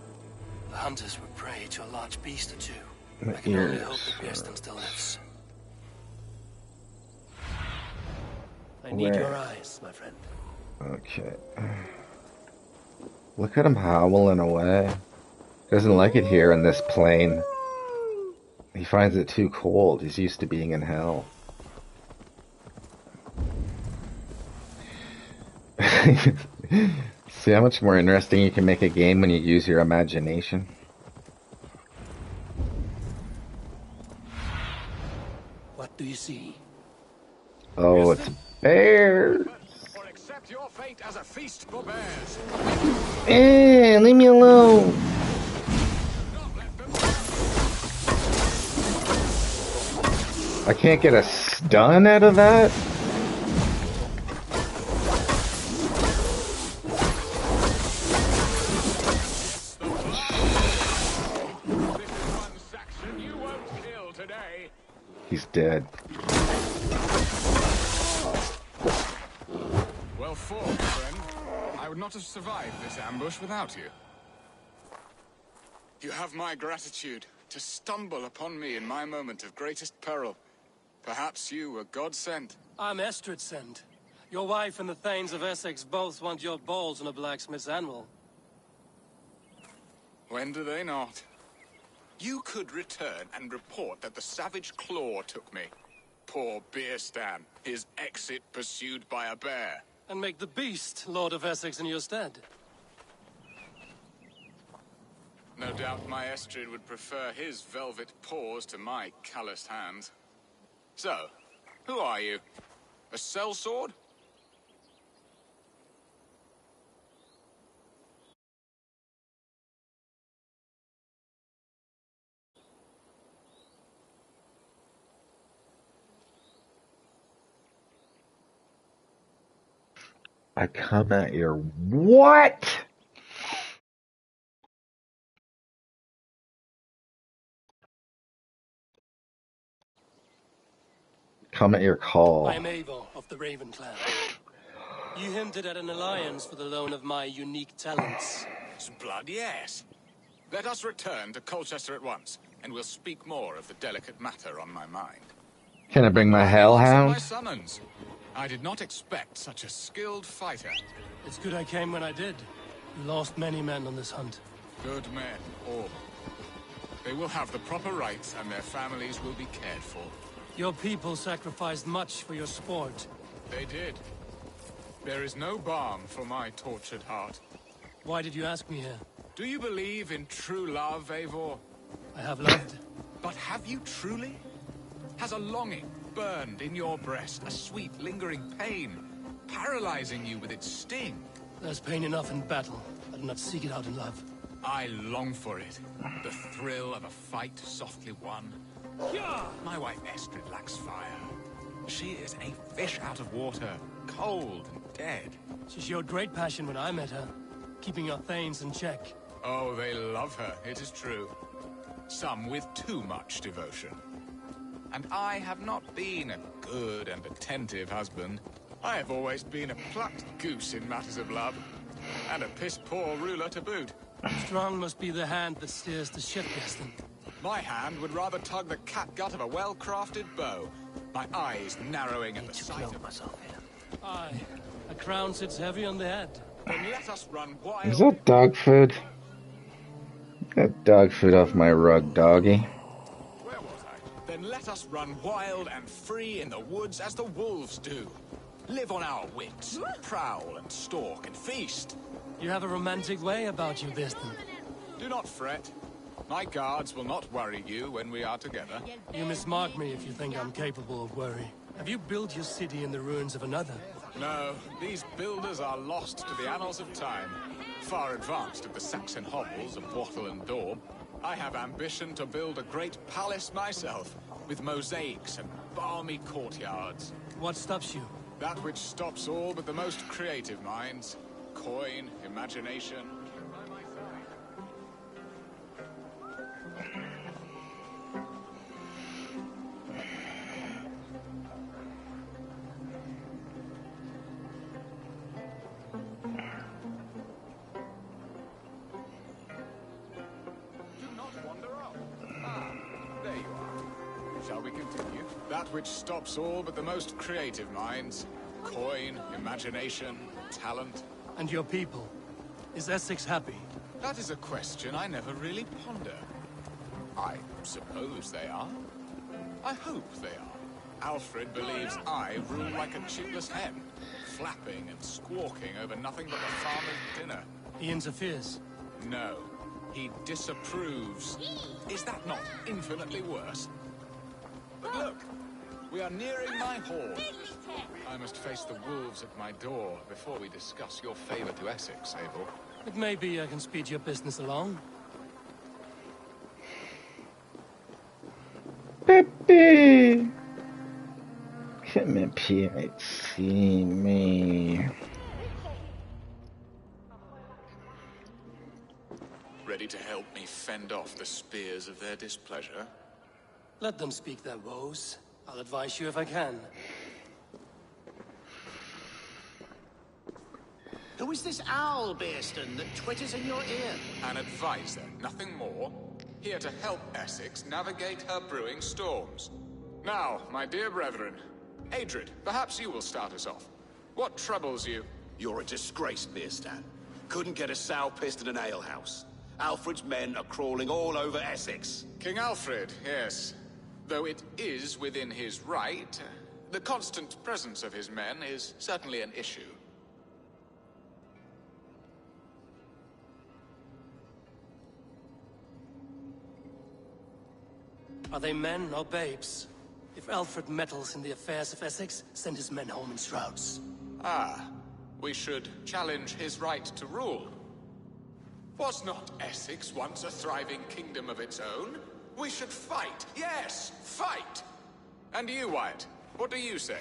The hunters were prey to a large beast or two. My I can only ears hope that hurt. Gaston still lives. I need Where? your eyes, my friend. Okay. Look at him howling away. Doesn't like it here in this plane. He finds it too cold. He's used to being in hell. See how much more interesting you can make a game when you use your imagination? What do you see? Oh, it's bears! Or accept your fate as a feast for bears. Leave me alone! I can't get a stun out of that? He's dead. Well fought, friend. I would not have survived this ambush without you. You have my gratitude to stumble upon me in my moment of greatest peril. Perhaps you were God sent. I'm Estrid sent. Your wife and the Thanes of Essex both want your balls on a blacksmith's anvil. When do they not? You could return and report that the savage claw took me. Poor Beerstan, his exit pursued by a bear. And make the beast Lord of Essex in your stead. No doubt my Estrid would prefer his velvet paws to my calloused hands. So, who are you? A sellsword? I come at your what? Come at your call. I am Eivor of the Raven Clan. You hinted at an alliance for the loan of my unique talents. Blood, yes. Let us return to Colchester at once, and we'll speak more of the delicate matter on my mind. Can I bring my My hellhound? summons. I did not expect such a skilled fighter. It's good I came when I did. You lost many men on this hunt. Good men, all. They will have the proper rights, and their families will be cared for. Your people sacrificed much for your sport. They did. There is no balm for my tortured heart. Why did you ask me here? Do you believe in true love, Eivor? I have loved, But have you truly? Has a longing burned in your breast, a sweet, lingering pain, paralyzing you with its sting? There's pain enough in battle. I do not seek it out in love. I long for it. The thrill of a fight softly won. My wife Estrid lacks fire. She is a fish out of water, cold and dead. She showed great passion when I met her, keeping your thanes in check. Oh, they love her, it is true. Some with too much devotion. And I have not been a good and attentive husband. I have always been a plucked goose in matters of love, and a piss-poor ruler to boot. Strong must be the hand that steers the ship, Gaston. My hand would rather tug the catgut of a well-crafted bow, my eyes narrowing at the sight of myself here. Aye, a crown sits heavy on the head. Then let us run wild. Is that dog food? Get dog food off my rug, doggy. Where was I? Then let us run wild and free in the woods as the wolves do. Live on our wits, prowl and stalk and feast. You have a romantic way about you, Gaston. Do not fret. My guards will not worry you when we are together. You mismark me if you think I'm capable of worry. Have you built your city in the ruins of another? No, these builders are lost to the annals of time. Far advanced of the Saxon hovels of Wattle and Daub. I have ambition to build a great palace myself, with mosaics and balmy courtyards. What stops you? That which stops all but the most creative minds. Coin, imagination. By my side. Do not wander off. Ah, there you are. Shall we continue? That which stops all but the most creative minds. Coin, imagination, talent. And your people? Is Essex happy? That is a question I never really ponder. I suppose they are. I hope they are. Alfred believes I rule like a chipless hen, flapping and squawking over nothing but the farmer's dinner. He interferes? No, he disapproves. Is that not infinitely worse? But look, we are nearing my hall. I must face the wolves at my door before we discuss your favor to Essex, Abel. It may be I can speed your business along. Pepe! Come up here and see me. Ready to help me fend off the spears of their displeasure? Let them speak their woes. I'll advise you if I can. Who is this owl, Bearston, that twitters in your ear? An advisor, nothing more. Here to help Essex navigate her brewing storms. Now, my dear brethren, Adrid, perhaps you will start us off. What troubles you? You're a disgrace, Bearstan. Couldn't get a sow pissed in an alehouse. Alfred's men are crawling all over Essex. King Alfred, yes. Though it is within his right, the constant presence of his men is certainly an issue. Are they men or babes? If Alfred meddles in the affairs of Essex, send his men home in shrouds. Ah, we should challenge his right to rule. Was not Essex once a thriving kingdom of its own? We should fight, yes, fight! And you, Wyatt, what do you say?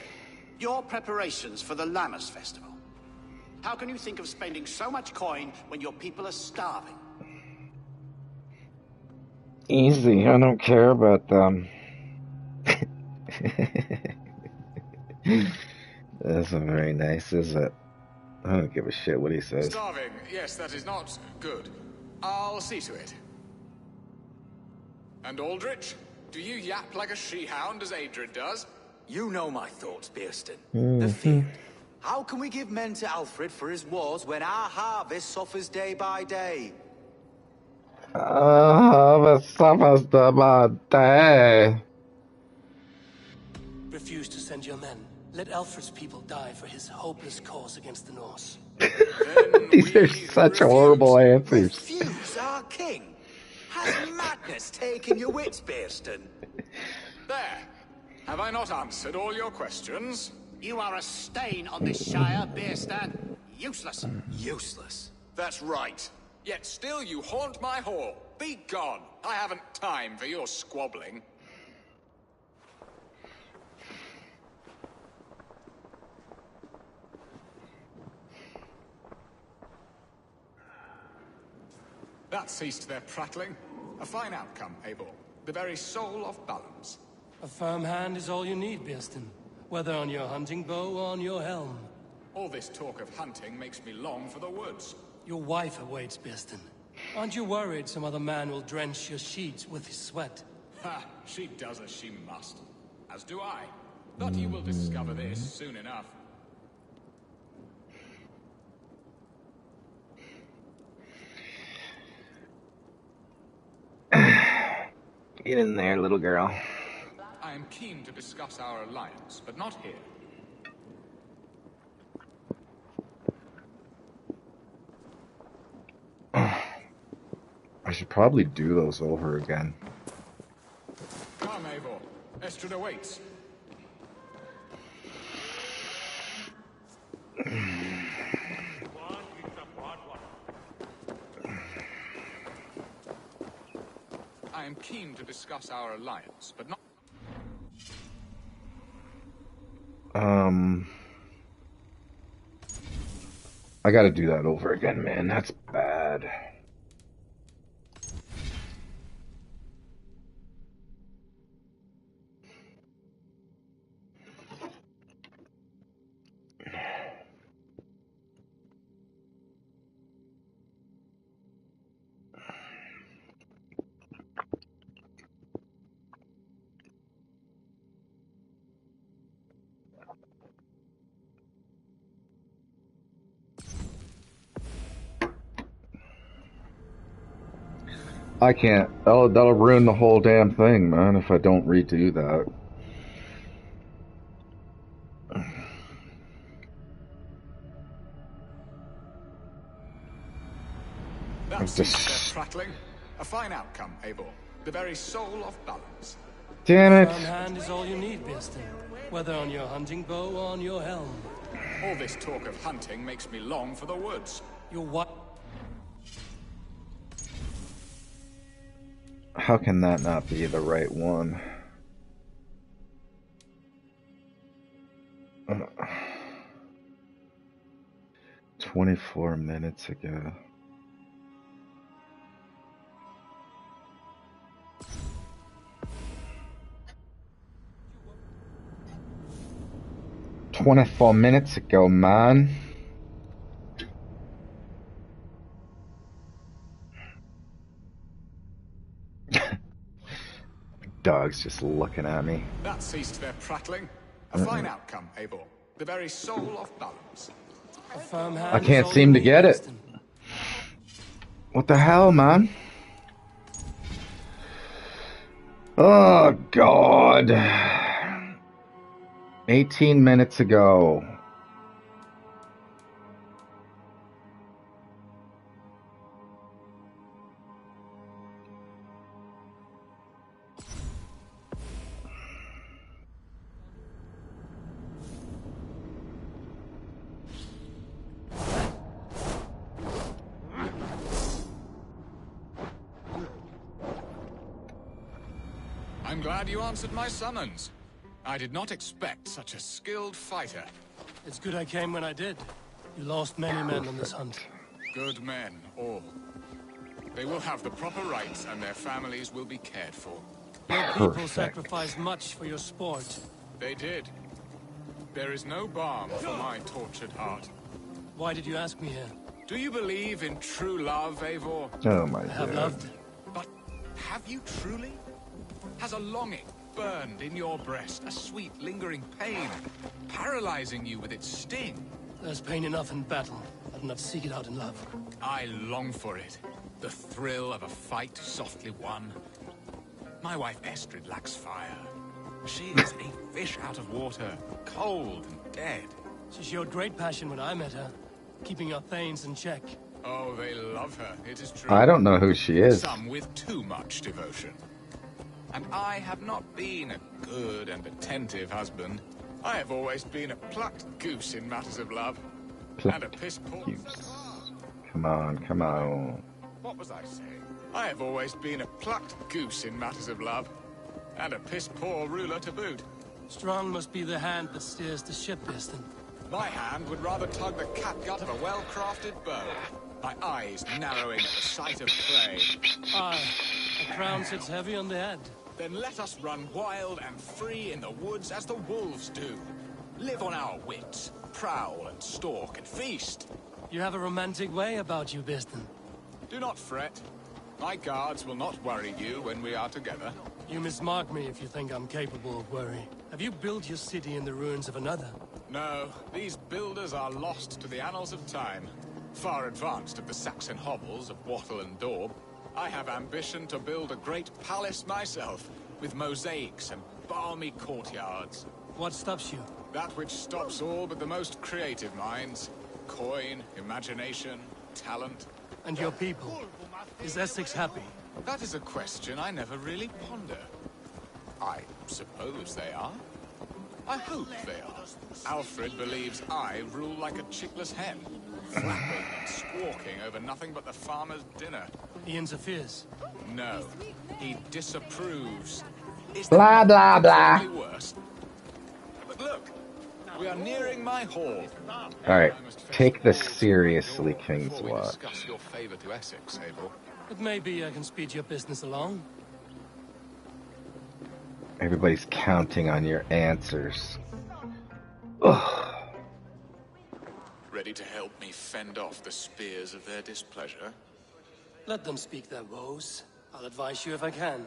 Your preparations for the Lammas festival. How can you think of spending so much coin when your people are starving? Easy, I don't care about them. That's not very nice, is it? I don't give a shit what he says. Starving, yes, that is not good. I'll see to it. And Aldrich, do you yap like a she-hound as Adrid does? You know my thoughts, Bearston. The field. How can we give men to Alfred for his wars when our harvest suffers day by day? Refuse to send your men. Let Alfred's people die for his hopeless cause against the Norse. These are such horrible answers. Refuse our king? Has madness taken your wits, Bearston? There. Have I not answered all your questions? You are a stain on this Shire, Bearstan. Useless. Useless. That's right. Yet still you haunt my hall. Be gone. I haven't time for your squabbling. That ceased their prattling. A fine outcome, Eivor. The very soul of balance. A firm hand is all you need, Bearston. Whether on your hunting bow or on your helm. All this talk of hunting makes me long for the woods. Your wife awaits, Bearston. Aren't you worried some other man will drench your sheets with his sweat? Ha! She does as she must. As do I. But you will discover this soon enough. Get in there, little girl. I am keen to discuss our alliance, but not here. I should probably do those over again. Come, Eivor. Estrid awaits. I am keen to discuss our alliance, but not... I gotta do that over again, man. That's bad. I can't. That'll ruin the whole damn thing, man, if I don't redo that. That ceased their prattling. A fine outcome, Eivor. The very soul of balance. Damn it. Firm hand is all you need, Bearston. Whether on your hunting bow or on your helm. All this talk of hunting makes me long for the woods. Your wife... How can that not be the right one? 24 minutes ago. "24 minutes ago, man." Dog's just looking at me. That ceased their prattling. A fine outcome, Eivor. The very soul of balance. A firm hand I can't seem to get it. What the hell, man? Oh, God. 18 minutes ago. I'm glad you answered my summons. I did not expect such a skilled fighter. It's good I came when I did. You lost many men on this hunt. Good men, all. They will have the proper rights and their families will be cared for. Your people sacrificed much for your sport. They did. There is no balm for my tortured heart. Why did you ask me here? Do you believe in true love, Eivor? Oh my God. I have loved. But have you truly? Has a longing burned in your breast, a sweet, lingering pain, paralyzing you with its sting? There's pain enough in battle. I do not seek it out in love. I long for it. The thrill of a fight softly won. My wife Estrid lacks fire. She is a fish out of water, cold and dead. She showed great passion when I met her, keeping your thanes in check. Oh, they love her, it is true. I don't know who she is. Some with too much devotion. And I have not been a good and attentive husband. I have always been a plucked goose in matters of love. And a piss-poor... Come on, come on. What was I saying? I have always been a plucked goose in matters of love. And a piss-poor ruler to boot. Strong must be the hand that steers the ship, Biston. My hand would rather tug the catgut of a well-crafted bow. My eyes narrowing at the sight of prey. Aye, a crown sits heavy on the head. Then let us run wild and free in the woods as the wolves do. Live on our wits, prowl and stalk and feast. You have a romantic way about you, Biston. Do not fret. My guards will not worry you when we are together. You mismark me if you think I'm capable of worry. Have you built your city in the ruins of another? No, these builders are lost to the annals of time. Far advanced of the Saxon hovels of Wattle and Daub. I have ambition to build a great palace myself, with mosaics and balmy courtyards. What stops you? That which stops all but the most creative minds. Coin, imagination, talent. And your people? Is Essex happy? That is a question I never really ponder. I suppose they are. I hope they are. Alfred believes I rule like a chickless hen, flapping and squawking over nothing but the farmer's dinner. He interferes? No, he disapproves. Blah, blah, blah. Worse. But look, we are nearing my hall. Alright, take this seriously, King's Before we Watch. discuss your favor to Essex, Abel. But maybe I can speed your business along. Everybody's counting on your answers. Ugh. Ready to help me fend off the spears of their displeasure? Let them speak their woes. I'll advise you if I can.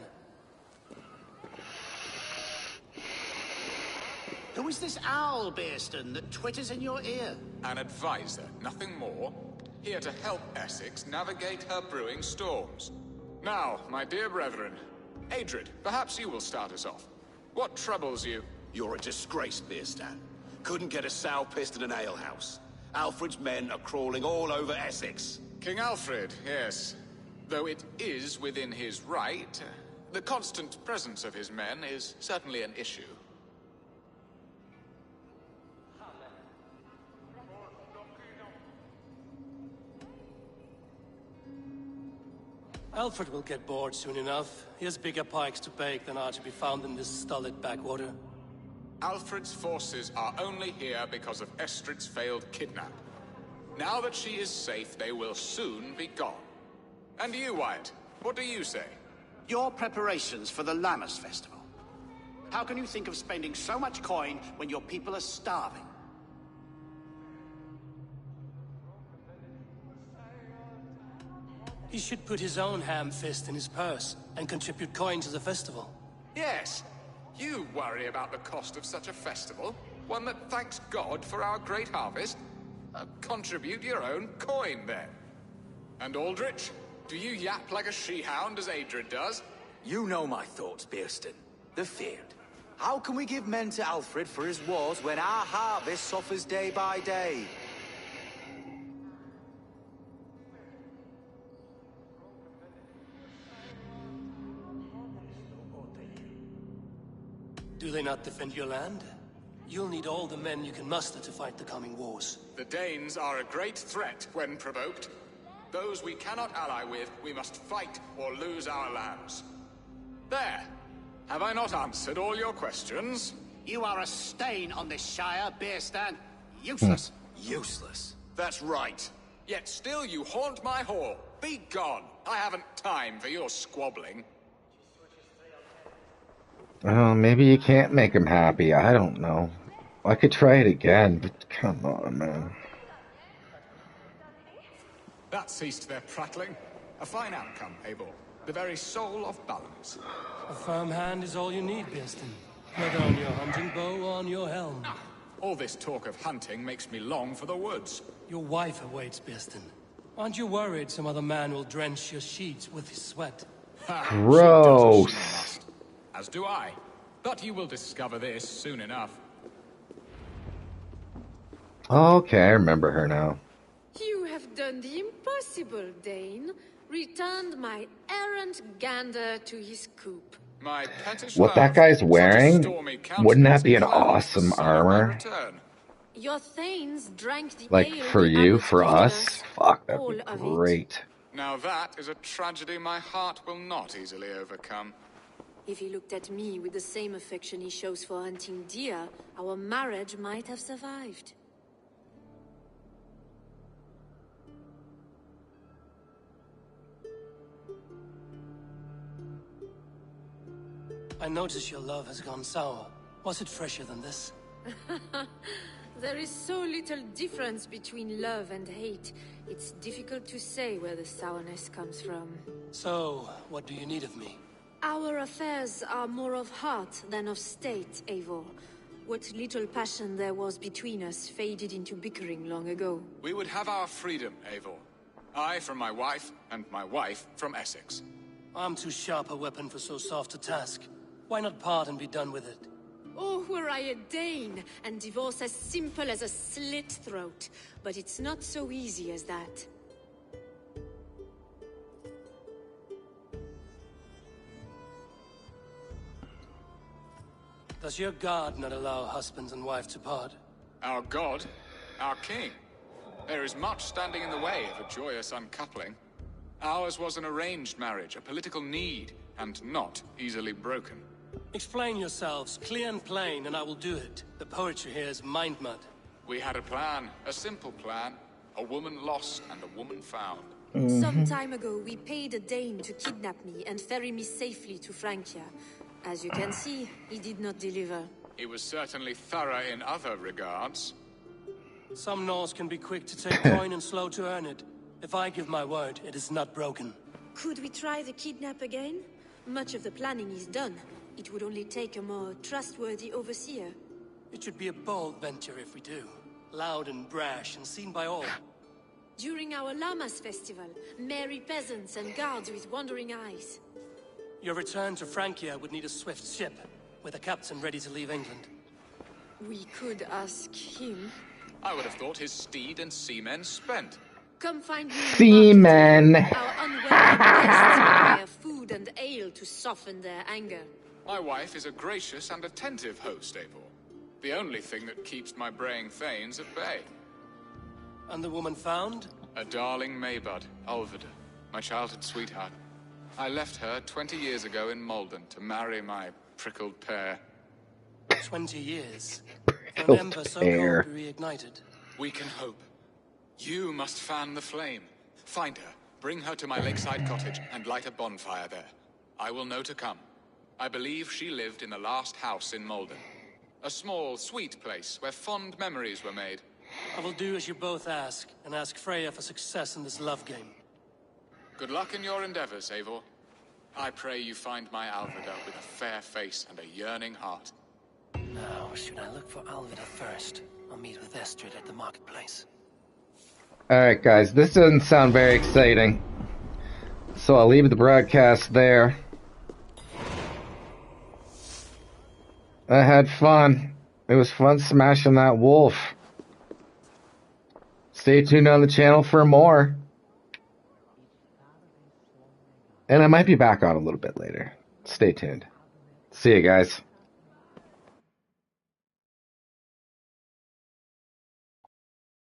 Who is this owl, Bearston, that twitters in your ear? An advisor, nothing more. Here to help Essex navigate her brewing storms. Now, my dear brethren, Adrid, perhaps you will start us off. What troubles you? You're a disgrace, Bearstan. Couldn't get a sow pissed in an alehouse. Alfred's men are crawling all over Essex. King Alfred, yes. Though it is within his right, the constant presence of his men is certainly an issue. Alfred will get bored soon enough. He has bigger pikes to bake than are to be found in this stolid backwater. Alfred's forces are only here because of Estrid's failed kidnap. Now that she is safe, they will soon be gone. And you, Wyatt, what do you say? Your preparations for the Lammas Festival. How can you think of spending so much coin when your people are starving? He should put his own ham fist in his purse and contribute coin to the festival. Yes, you worry about the cost of such a festival, one that thanks God for our great harvest. Contribute your own coin, then. And Aldrich, do you yap like a she-hound as Adrid does? You know my thoughts, Bearston. The feared. How can we give men to Alfred for his wars when our harvest suffers day by day? Do they not defend your land? You'll need all the men you can muster to fight the coming wars. The Danes are a great threat when provoked. Those we cannot ally with, we must fight or lose our lands. There! Have I not answered all your questions? You are a stain on this Shire, Bearstan. Useless. Useless. That's right. Yet still you haunt my hall. Be gone. I haven't time for your squabbling. Well, maybe you can't make him happy. I don't know. I could try it again, but come on, man. That ceased their prattling. A fine outcome, Abel. The very soul of balance. A firm hand is all you need, Bearston. Whether on your hunting bow or on your helm. All this talk of hunting makes me long for the woods. Your wife awaits, Bearston. Aren't you worried some other man will drench your sheets with his sweat? Gross. As do I. But you will discover this soon enough. Okay, I remember her now. You have done the impossible. Impossible, Dane. Returned my errant gander to his coop. My pettish What that love. guy's Such a wearing, stormy wouldn't that countenance be an clouds the awesome sun of my armor? return. Your thanes drank the Like, ale for the you, abbots for gifted us? Fuck, that'd all be of it. great. Now that is a tragedy my heart will not easily overcome. If he looked at me with the same affection he shows for hunting deer, our marriage might have survived. I notice your love has gone sour. Was it fresher than this? There is so little difference between love and hate. It's difficult to say where the sourness comes from. So, what do you need of me? Our affairs are more of heart than of state, Eivor. What little passion there was between us faded into bickering long ago. We would have our freedom, Eivor. I from my wife, and my wife from Essex. I'm too sharp a weapon for so soft a task. Why not part and be done with it? Oh, were I a Dane, and divorce as simple as a slit throat. But it's not so easy as that. Does your god not allow husband and wife to part? Our god, our king. There is much standing in the way of a joyous uncoupling. Ours was an arranged marriage, a political need, and not easily broken. Explain yourselves, clear and plain, and I will do it. The poetry here is mind mud. We had a plan, a simple plan. A woman lost and a woman found. Some time ago, we paid a Dane to kidnap me and ferry me safely to Francia. As you can see, he did not deliver. He was certainly thorough in other regards. Some Norse can be quick to take coin and slow to earn it. If I give my word, it is not broken. Could we try the kidnap again? Much of the planning is done. It would only take a more trustworthy overseer. It should be a bold venture if we do. Loud and brash and seen by all. During our Llamas festival, merry peasants and guards with wandering eyes. Your return to Francia would need a swift ship, with a captain ready to leave England. We could ask him. I would have thought his steed and seamen spent. Come find me. Seamen. Our unwelcome guests require food and ale to soften their anger. My wife is a gracious and attentive host, Eivor. The only thing that keeps my braying thanes at bay. And the woman found? A darling Maybud, Ulvida, my childhood sweetheart. I left her 20 years ago in Malden to marry my prickled pear. 20 years. For an ember so cold to be reignited. We can hope. You must fan the flame. Find her, bring her to my lakeside cottage, and light a bonfire there. I will know to come. I believe she lived in the last house in Malden. A small, sweet place where fond memories were made. I will do as you both ask, and ask Freya for success in this love game. Good luck in your endeavors, Eivor. I pray you find my Alvida with a fair face and a yearning heart. Now, should I look for Alvida first, or meet with Estrid at the marketplace? Alright guys, this doesn't sound very exciting. So I'll leave the broadcast there. I had fun. It was fun smashing that wolf. Stay tuned on the channel for more. And I might be back on a little bit later. Stay tuned. See you guys.